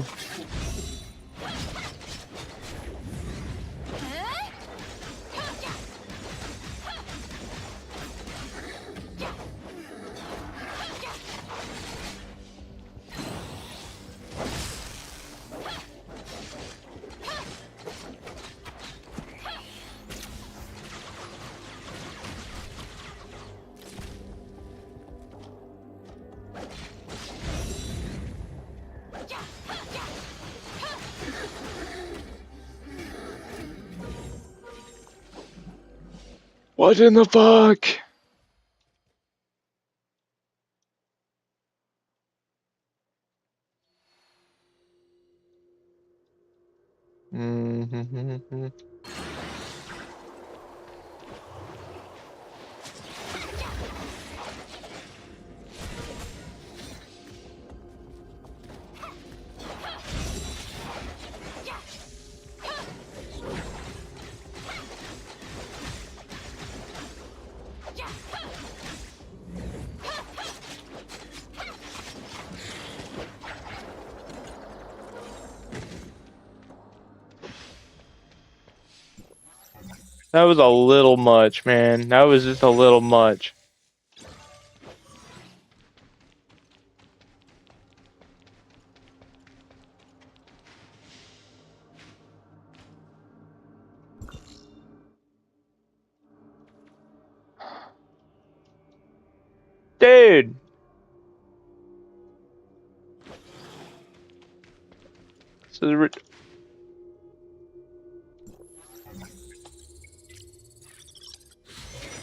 What in the fuck? Mm-hmm. That was a little much, man. That was just a little much. Dude! So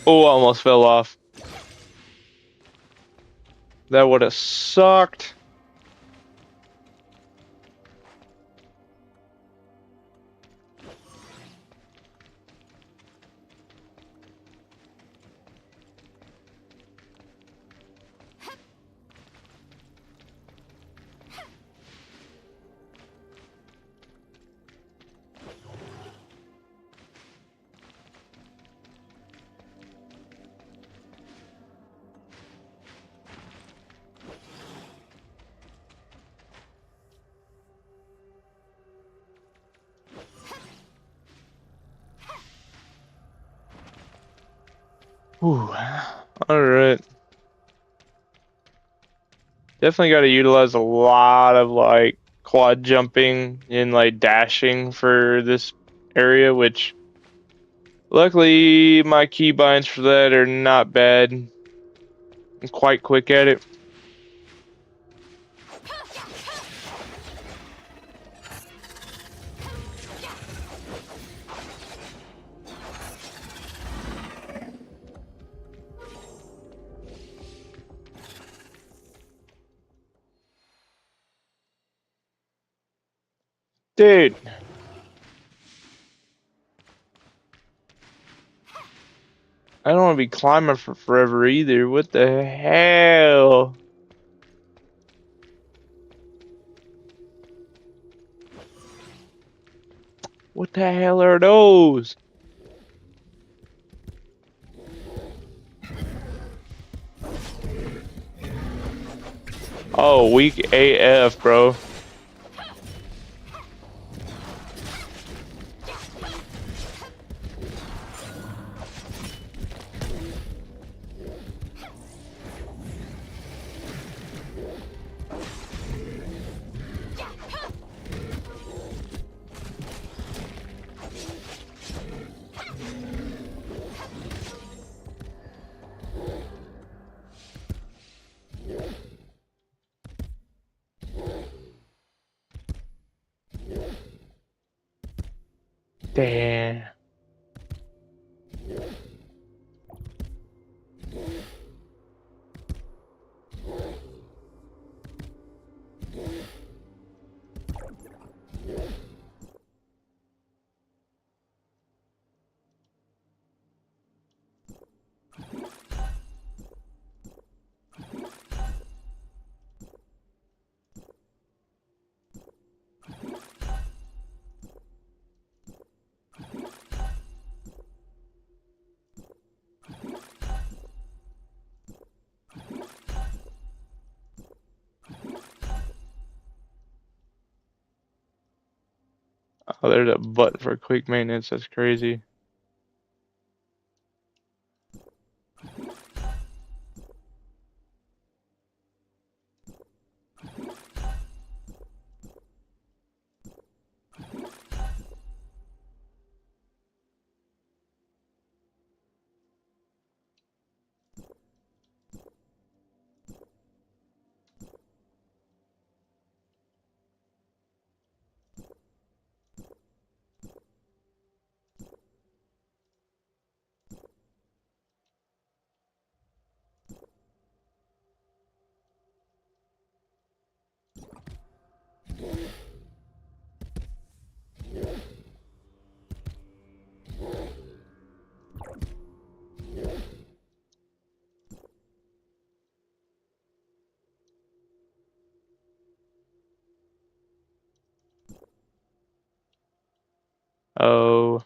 oh, I almost fell off. That would have sucked. Whew. Alright. Definitely got to utilize a lot of like quad jumping and like dashing for this area, which luckily my keybinds for that are not bad. I'm quite quick at it. Dude. I don't want to be climbing for forever either. What the hell? What the hell are those? Oh, weak AF, bro. Damn. Oh, there's a button for quick maintenance. That's crazy. Oh.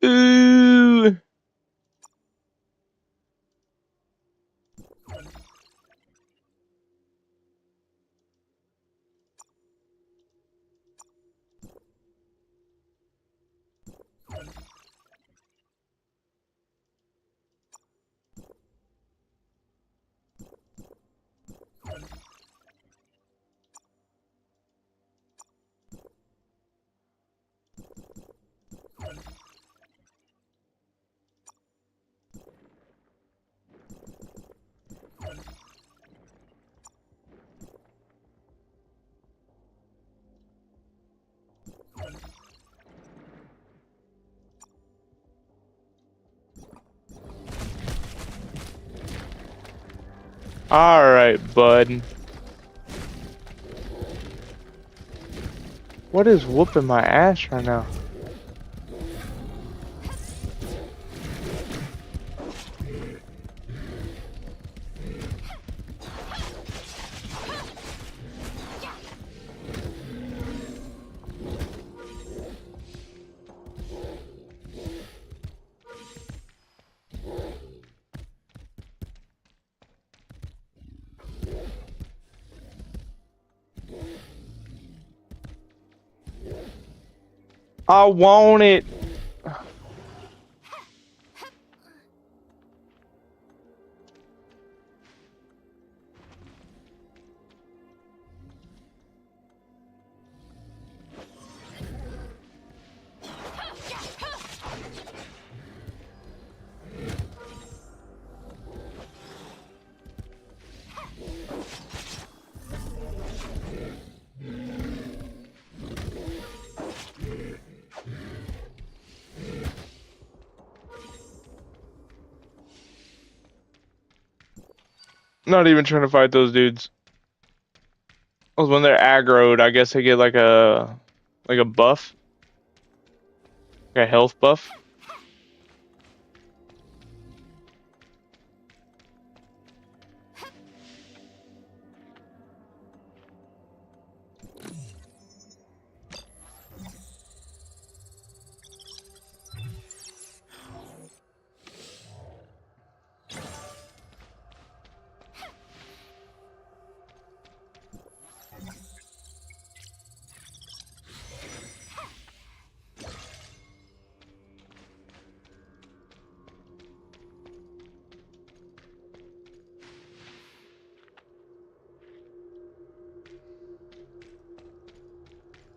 Ooh. All right, bud. What is whooping my ass right now? I want it. Not even trying to fight those dudes. Because when they're aggroed, I guess they get like a buff. Like a health buff.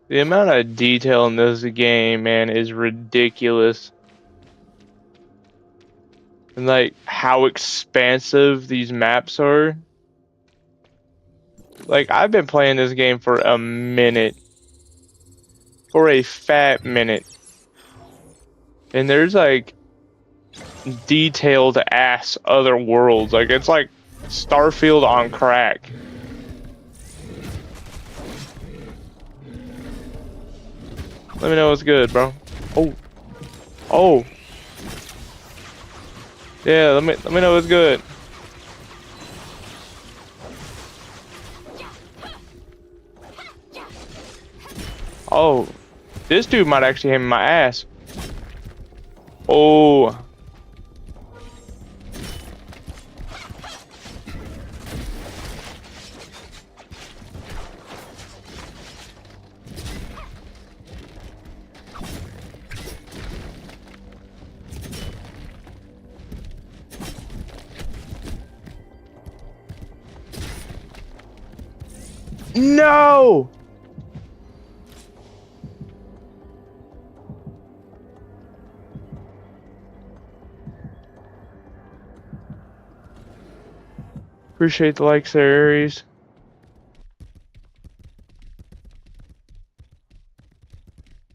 The amount of detail in this game, man, is ridiculous. And like how expansive these maps are. Like I've been playing this game for a minute. For a fat minute. And there's like detailed ass other worlds. Like it's like Starfield on crack. Let me know what's good, bro. Oh. Oh. Yeah, let me know what's good. Oh. This dude might actually hit me in my ass. Oh. No! Appreciate the likes there, Aries.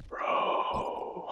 Bro.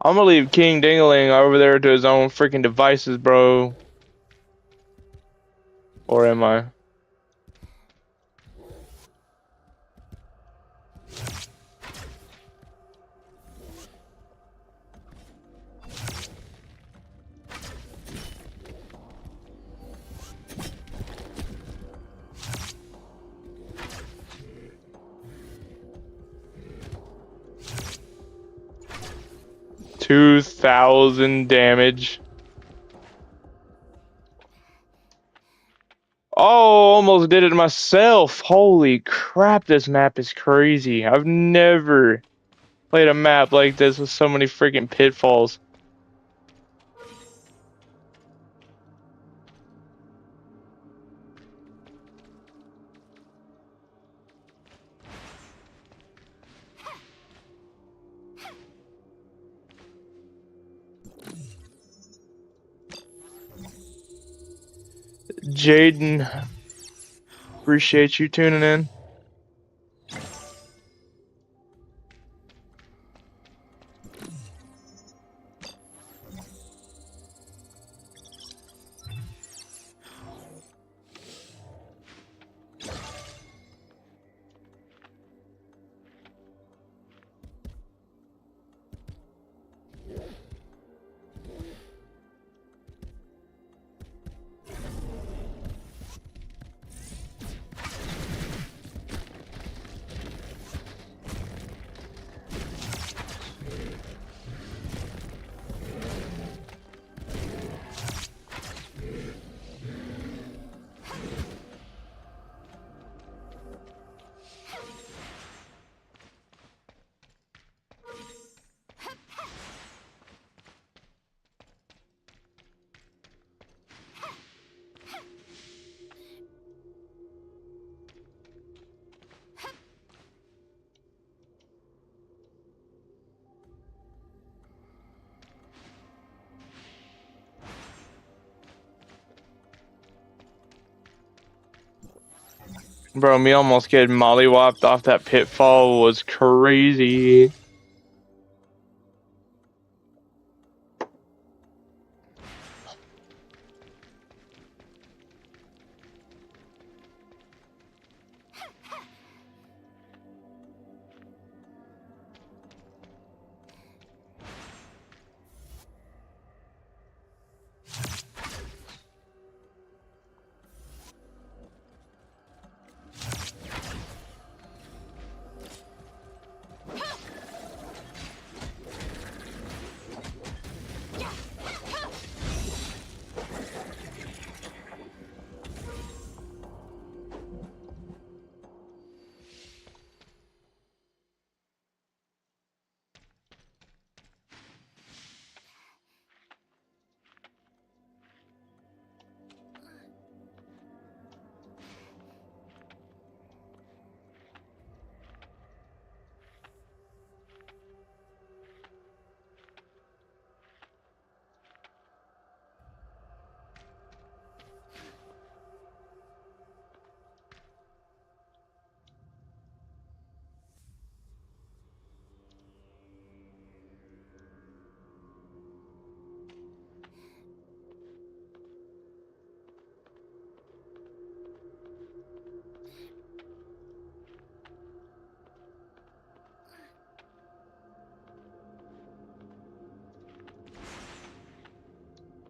I'm gonna leave King Dingaling over there to his own freaking devices, bro. Or am I? $2,000 damage. Oh, almost did it myself. Holy crap, this map is crazy. I've never played a map like this with so many freaking pitfalls. Jaden, appreciate you tuning in. Bro, me almost getting mollywopped off that pitfall was crazy.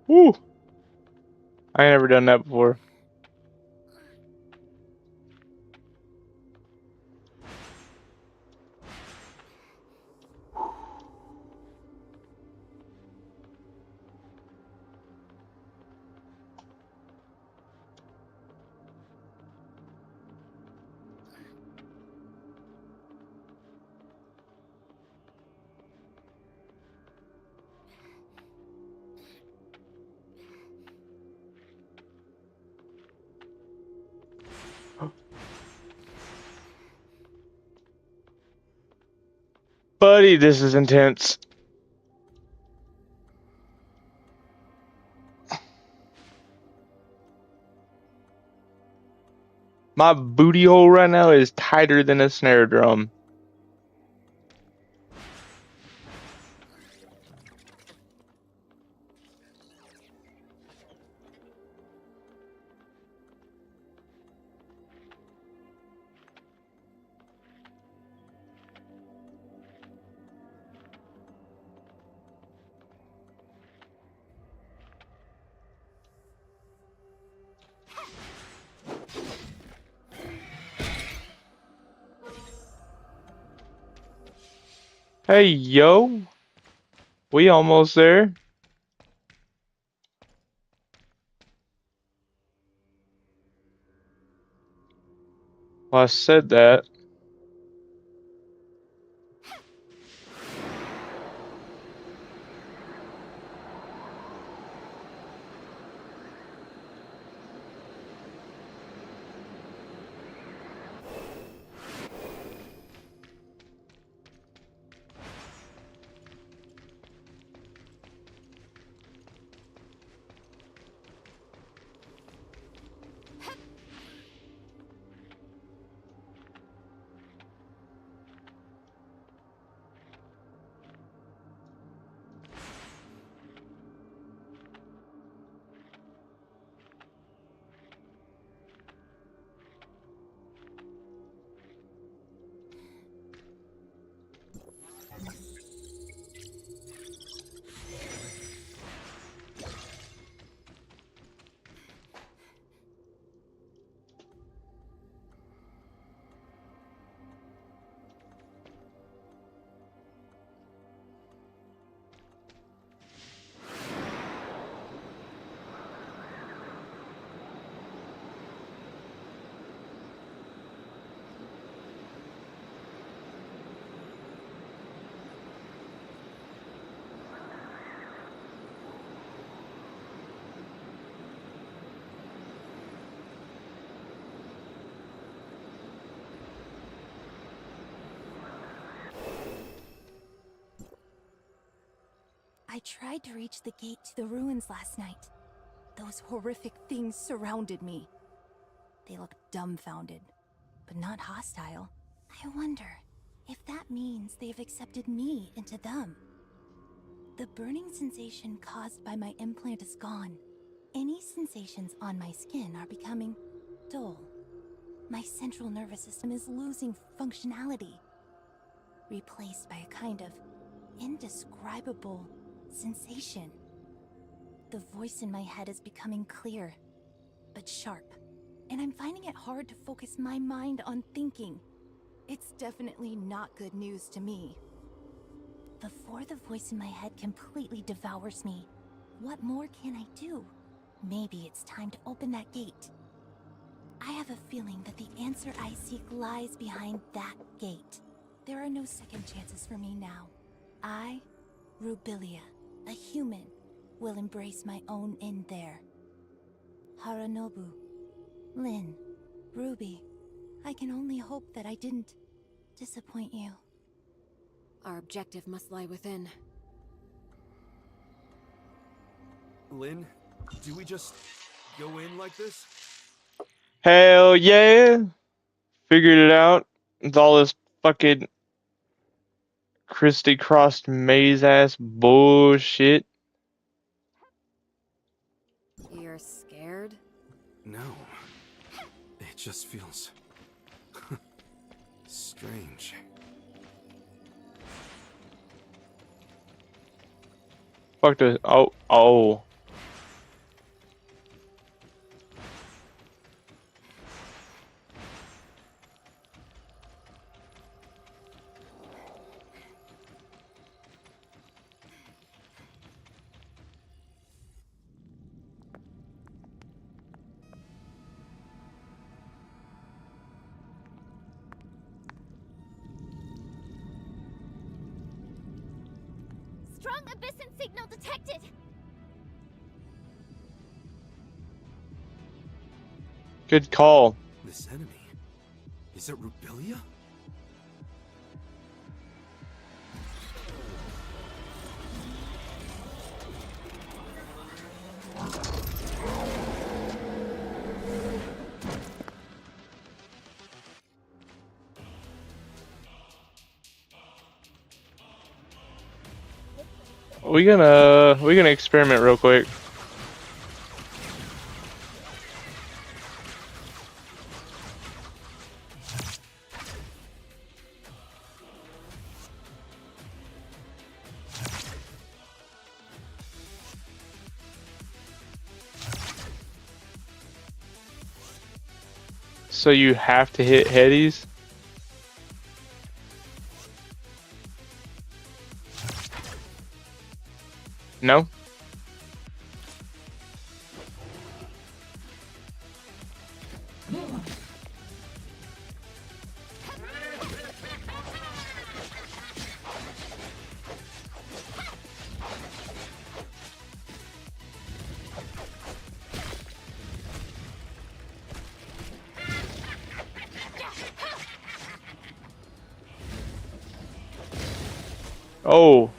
Woo! I ain't never done that before. Buddy, this is intense. My booty hole right now is tighter than a snare drum. Hey, yo. We almost there. Well, I said that. I tried to reach the gate to the ruins last night. Those horrific things surrounded me. They look dumbfounded, but not hostile. I wonder if that means they've accepted me into them. The burning sensation caused by my implant is gone. Any sensations on my skin are becoming dull. My central nervous system is losing functionality, replaced by a kind of indescribable sensation. The voice in my head is becoming clear, but sharp, and I'm finding it hard to focus my mind on thinking. It's definitely not good news to me. Before the voice in my head completely devours me, what more can I do? Maybe it's time to open that gate. I have a feeling that the answer I seek lies behind that gate. There are no second chances for me now. I, Rubilia, a human, will embrace my own in there. Haranobu, Lynn, Ruby, I can only hope that I didn't disappoint you. Our objective must lie within. Lynn, do we just go in like this? Hell yeah! Figured it out. It's all this fucking crisscrossed maze ass bullshit. You're scared? No. It just feels strange. Fuck this. Oh. Strong abyssin signal detected! Good call. This enemy, is it Rubilia? We're gonna experiment real quick. So you have to hit headies? No? Oh.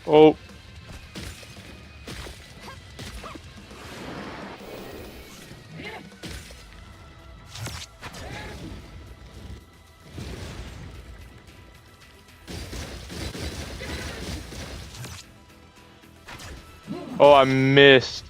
Oh. Oh, I missed.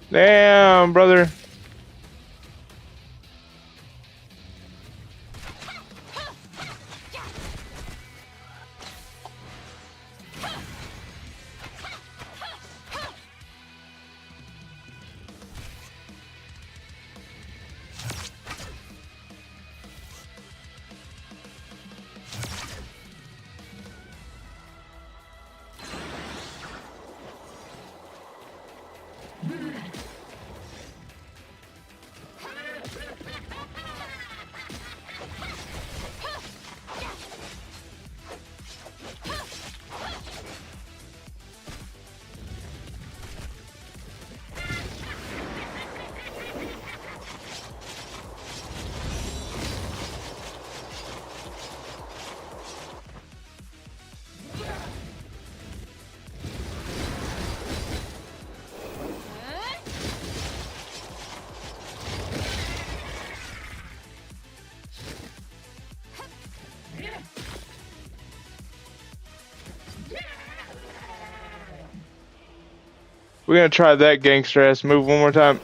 Damn, brother. We're gonna try that gangster ass move one more time.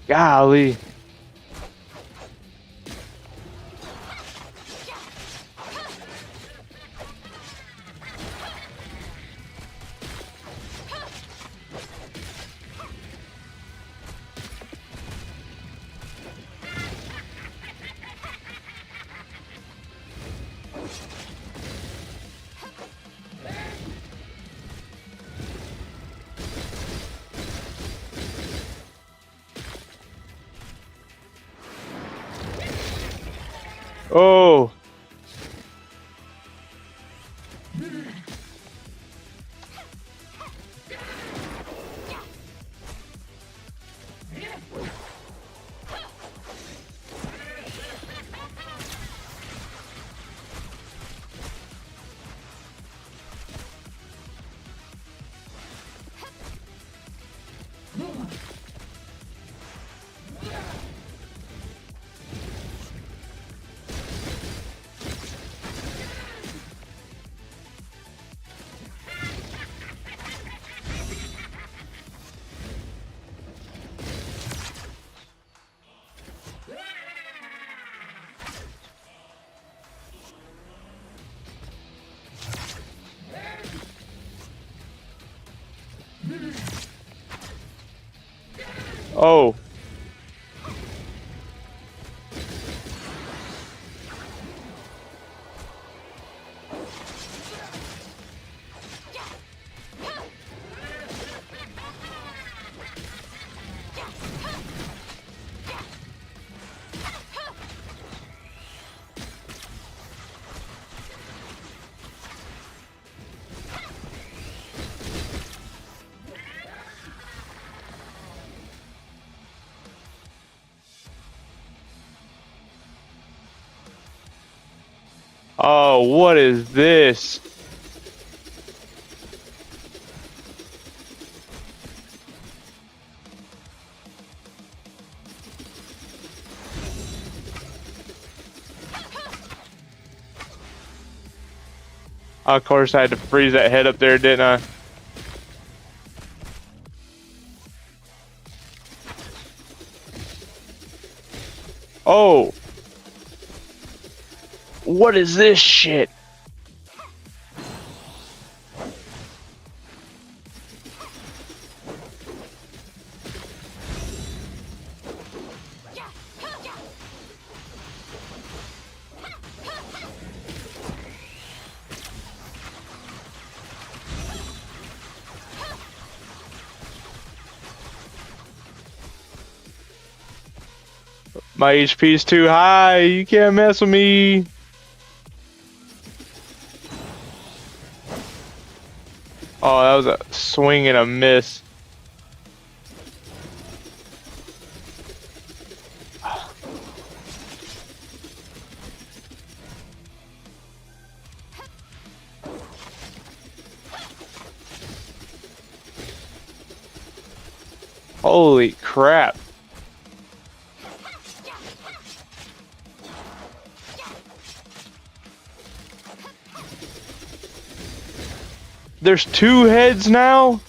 Golly. Oh. Oh. Oh, what is this? Of course, I had to freeze that head up there, didn't I? Oh. What is this shit? My HP is too high. You can't mess with me. Oh, that was a swing and a miss. Holy crap. There's two heads now?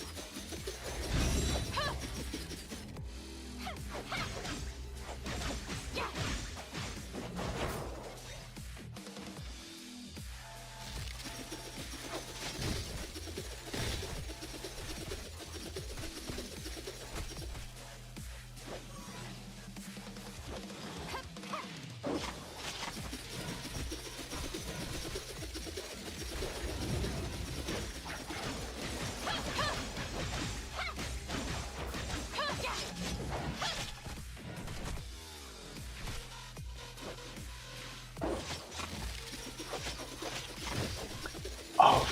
Oh,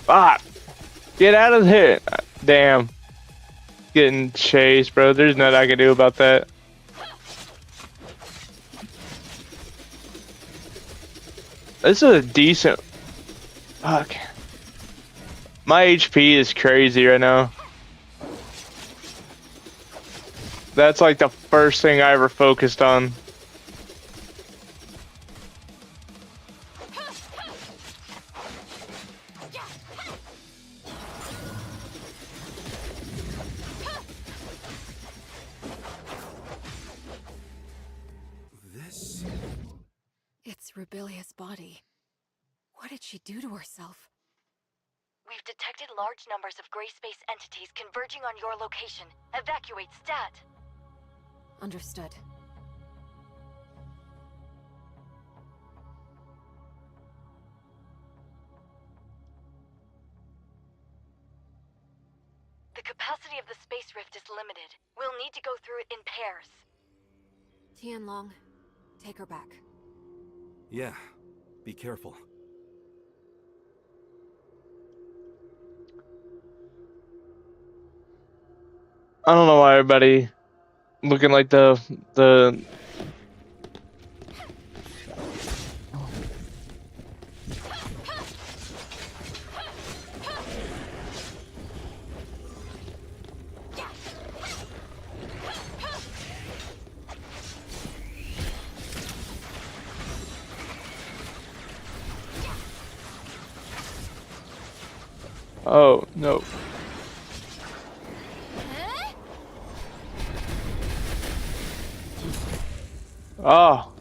fuck. Get out of here. Damn. Getting chased, bro. There's nothing I can do about that. This is a decent... Fuck. My HP is crazy right now. That's like the first thing I ever focused on. This? It's Rubilia's body. What did she do to herself? We've detected large numbers of gray space entities converging on your location. Evacuate stat. Understood. The capacity of the space rift is limited. We'll need to go through it in pairs. Tianlong, take her back. Yeah. Be careful. I don't know why everybody looking like the Oh, no. Oh.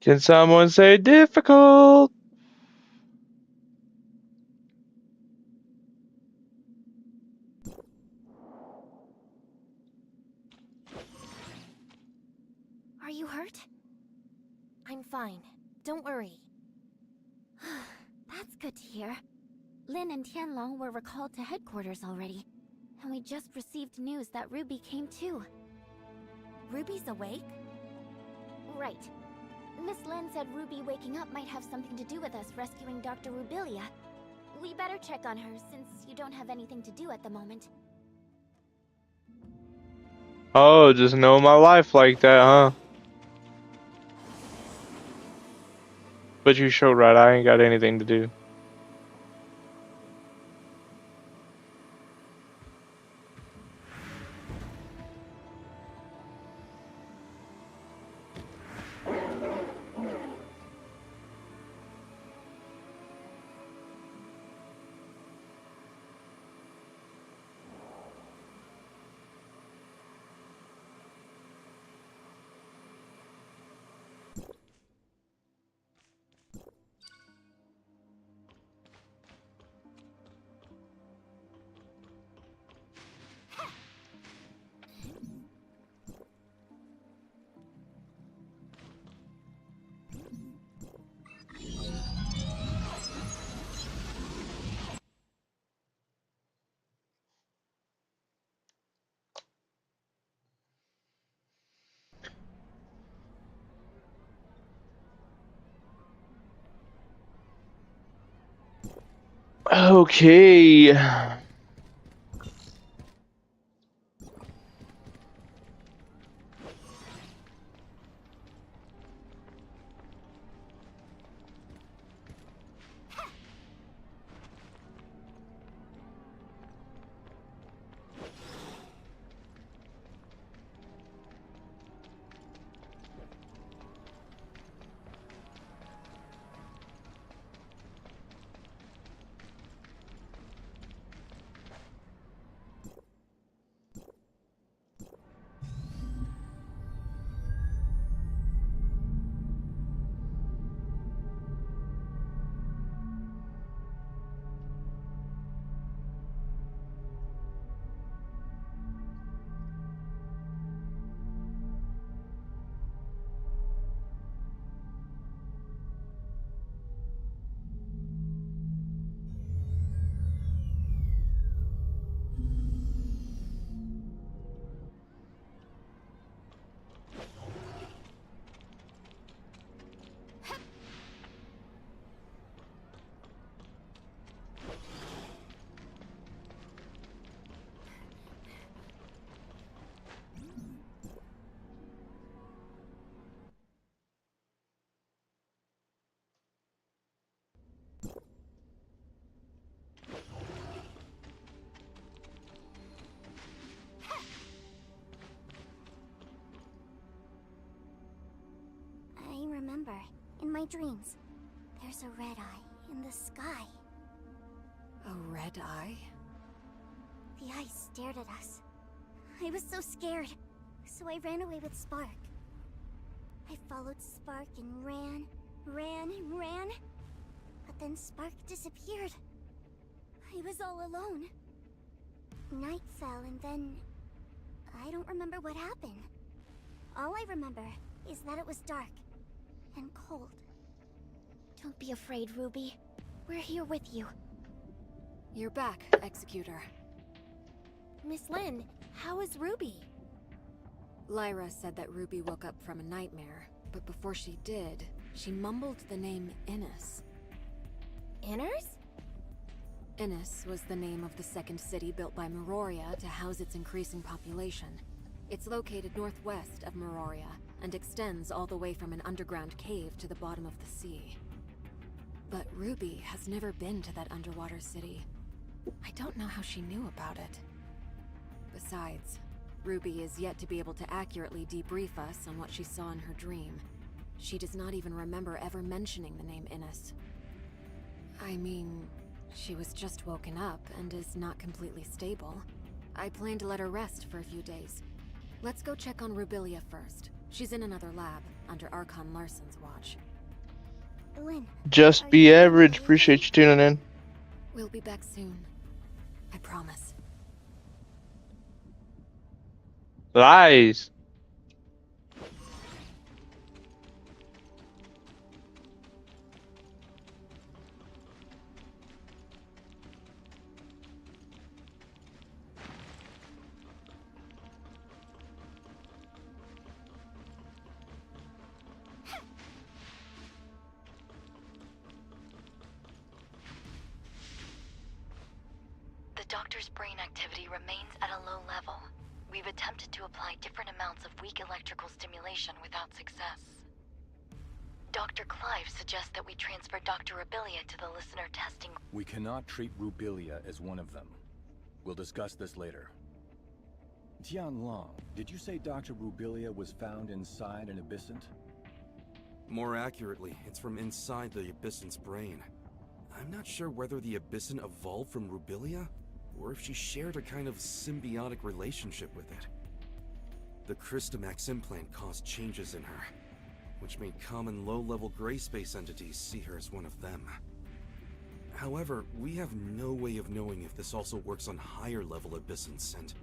Can someone say difficult? Are you hurt? I'm fine. Don't worry. That's good to hear. Lin and Tianlong were recalled to headquarters already, and we just received news that Ruby came too. Ruby's awake? Right. Miss Lin said Ruby waking up might have something to do with us rescuing Dr. Rubilia. We better check on her, since you don't have anything to do at the moment. Oh, just know my life like that, huh? But you sure right, I ain't got anything to do. Okay. I remember, in my dreams, there's a red eye in the sky. A red eye? The eye stared at us. I was so scared, so I ran away with Spark. I followed Spark and ran. But then Spark disappeared. I was all alone. Night fell and then... I don't remember what happened. All I remember is that it was dark and cold. Don't be afraid, Ruby. We're here with you. You're back, Executor. Miss Lynn, how is Ruby? Lyra said that Ruby woke up from a nightmare, but before she did, she mumbled the name Innis. Inners? Innis was the name of the second city built by Meroria to house its increasing population. It's located northwest of Meroria and extends all the way from an underground cave to the bottom of the sea. But Ruby has never been to that underwater city. I don't know how she knew about it. Besides, Ruby is yet to be able to accurately debrief us on what she saw in her dream. She does not even remember ever mentioning the name Innis. I mean, she was just woken up and is not completely stable. I plan to let her rest for a few days. Let's go check on Rubilia first. She's in another lab, under Archon Larson's watch. Lynn, Just are be you average. okay? Appreciate you tuning in. We'll be back soon. I promise. Lies. The doctor's brain activity remains at a low level. We've attempted to apply different amounts of weak electrical stimulation without success. Dr. Clive suggests that we transfer Dr. Rubilia to the listener testing. We cannot treat Rubilia as one of them. We'll discuss this later. Tianlong, did you say Dr. Rubilia was found inside an abyssant? More accurately, it's from inside the abyssant's brain. I'm not sure whether the abyssant evolved from Rubilia, or if she shared a kind of symbiotic relationship with it. The Crystamax implant caused changes in her, which made common low-level gray space entities see her as one of them. However, we have no way of knowing if this also works on higher-level abyssants and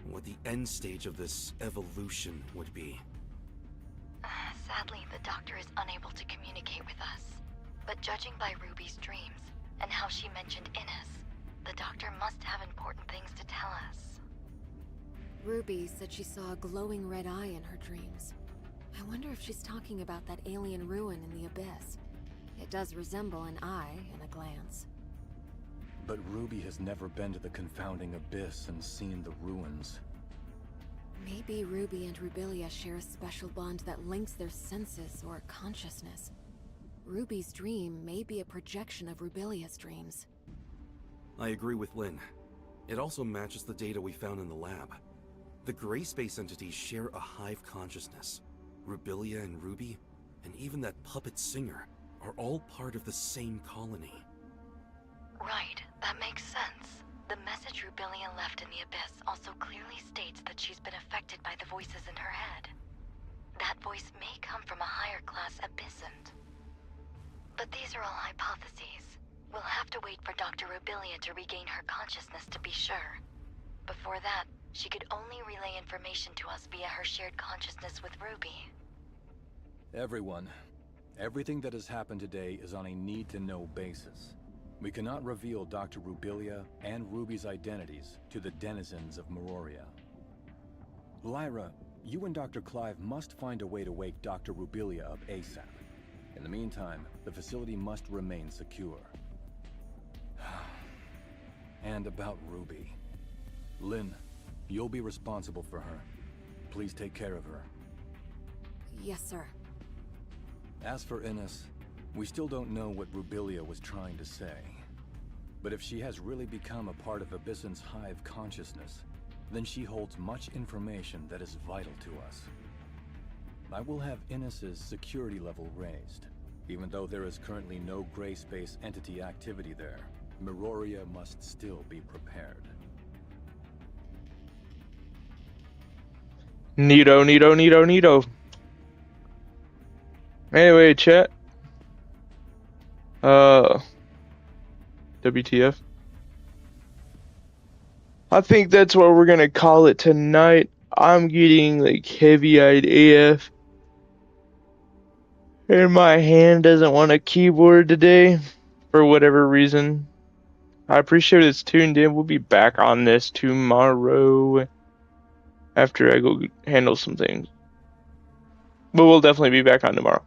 what the end stage of this evolution would be. Sadly, the doctor is unable to communicate with us. But judging by Ruby's dreams, and how she mentioned Innis, the doctor must have important things to tell us. Ruby said she saw a glowing red eye in her dreams. I wonder if she's talking about that alien ruin in the abyss. It does resemble an eye in a glance. But Ruby has never been to the confounding abyss and seen the ruins. Maybe Ruby and Rubilia share a special bond that links their senses or consciousness. Ruby's dream may be a projection of Rubilia's dreams. I agree with Lynn. It also matches the data we found in the lab. The gray space entities share a hive consciousness. Rubilia and Ruby, and even that puppet singer, are all part of the same colony. Right, that makes sense. The message Rubilia left in the Abyss also clearly states that she's been affected by the voices in her head. That voice may come from a higher class Abyssant. But these are all hypotheses. We'll have to wait for Dr. Rubilia to regain her consciousness to be sure. Before that, she could only relay information to us via her shared consciousness with Ruby. Everyone, everything that has happened today is on a need-to-know basis. We cannot reveal Dr. Rubilia and Ruby's identities to the denizens of Meroria. Lyra, you and Dr. Clive must find a way to wake Dr. Rubilia up ASAP. In the meantime, the facility must remain secure. And about Ruby. Lynn, you'll be responsible for her. Please take care of her. Yes, sir. As for Innes, we still don't know what Rubilia was trying to say. But if she has really become a part of Abysson's hive consciousness, then she holds much information that is vital to us. I will have Innes's security level raised. Even though there is currently no gray space entity activity there, Meroria must still be prepared. Neato, neato, neato, neato. Anyway, chat. WTF. I think that's what we're gonna call it tonight. I'm getting like heavy-eyed AF. And my hand doesn't want a keyboard today. For whatever reason. I appreciate it's tuned in. We'll be back on this tomorrow. After I go handle some things. But we'll definitely be back on tomorrow.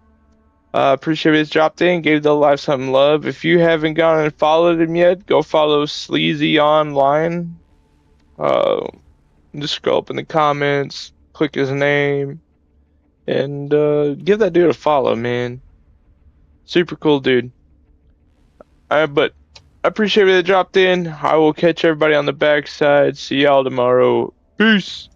Appreciate it's dropped in. Gave the live some love. If you haven't gone and followed him yet, go follow Sleazy Online. Just scroll up in the comments. Click his name. And give that dude a follow, man. Super cool dude. But I appreciate it dropped in. I will catch everybody on the backside. See y'all tomorrow. Peace.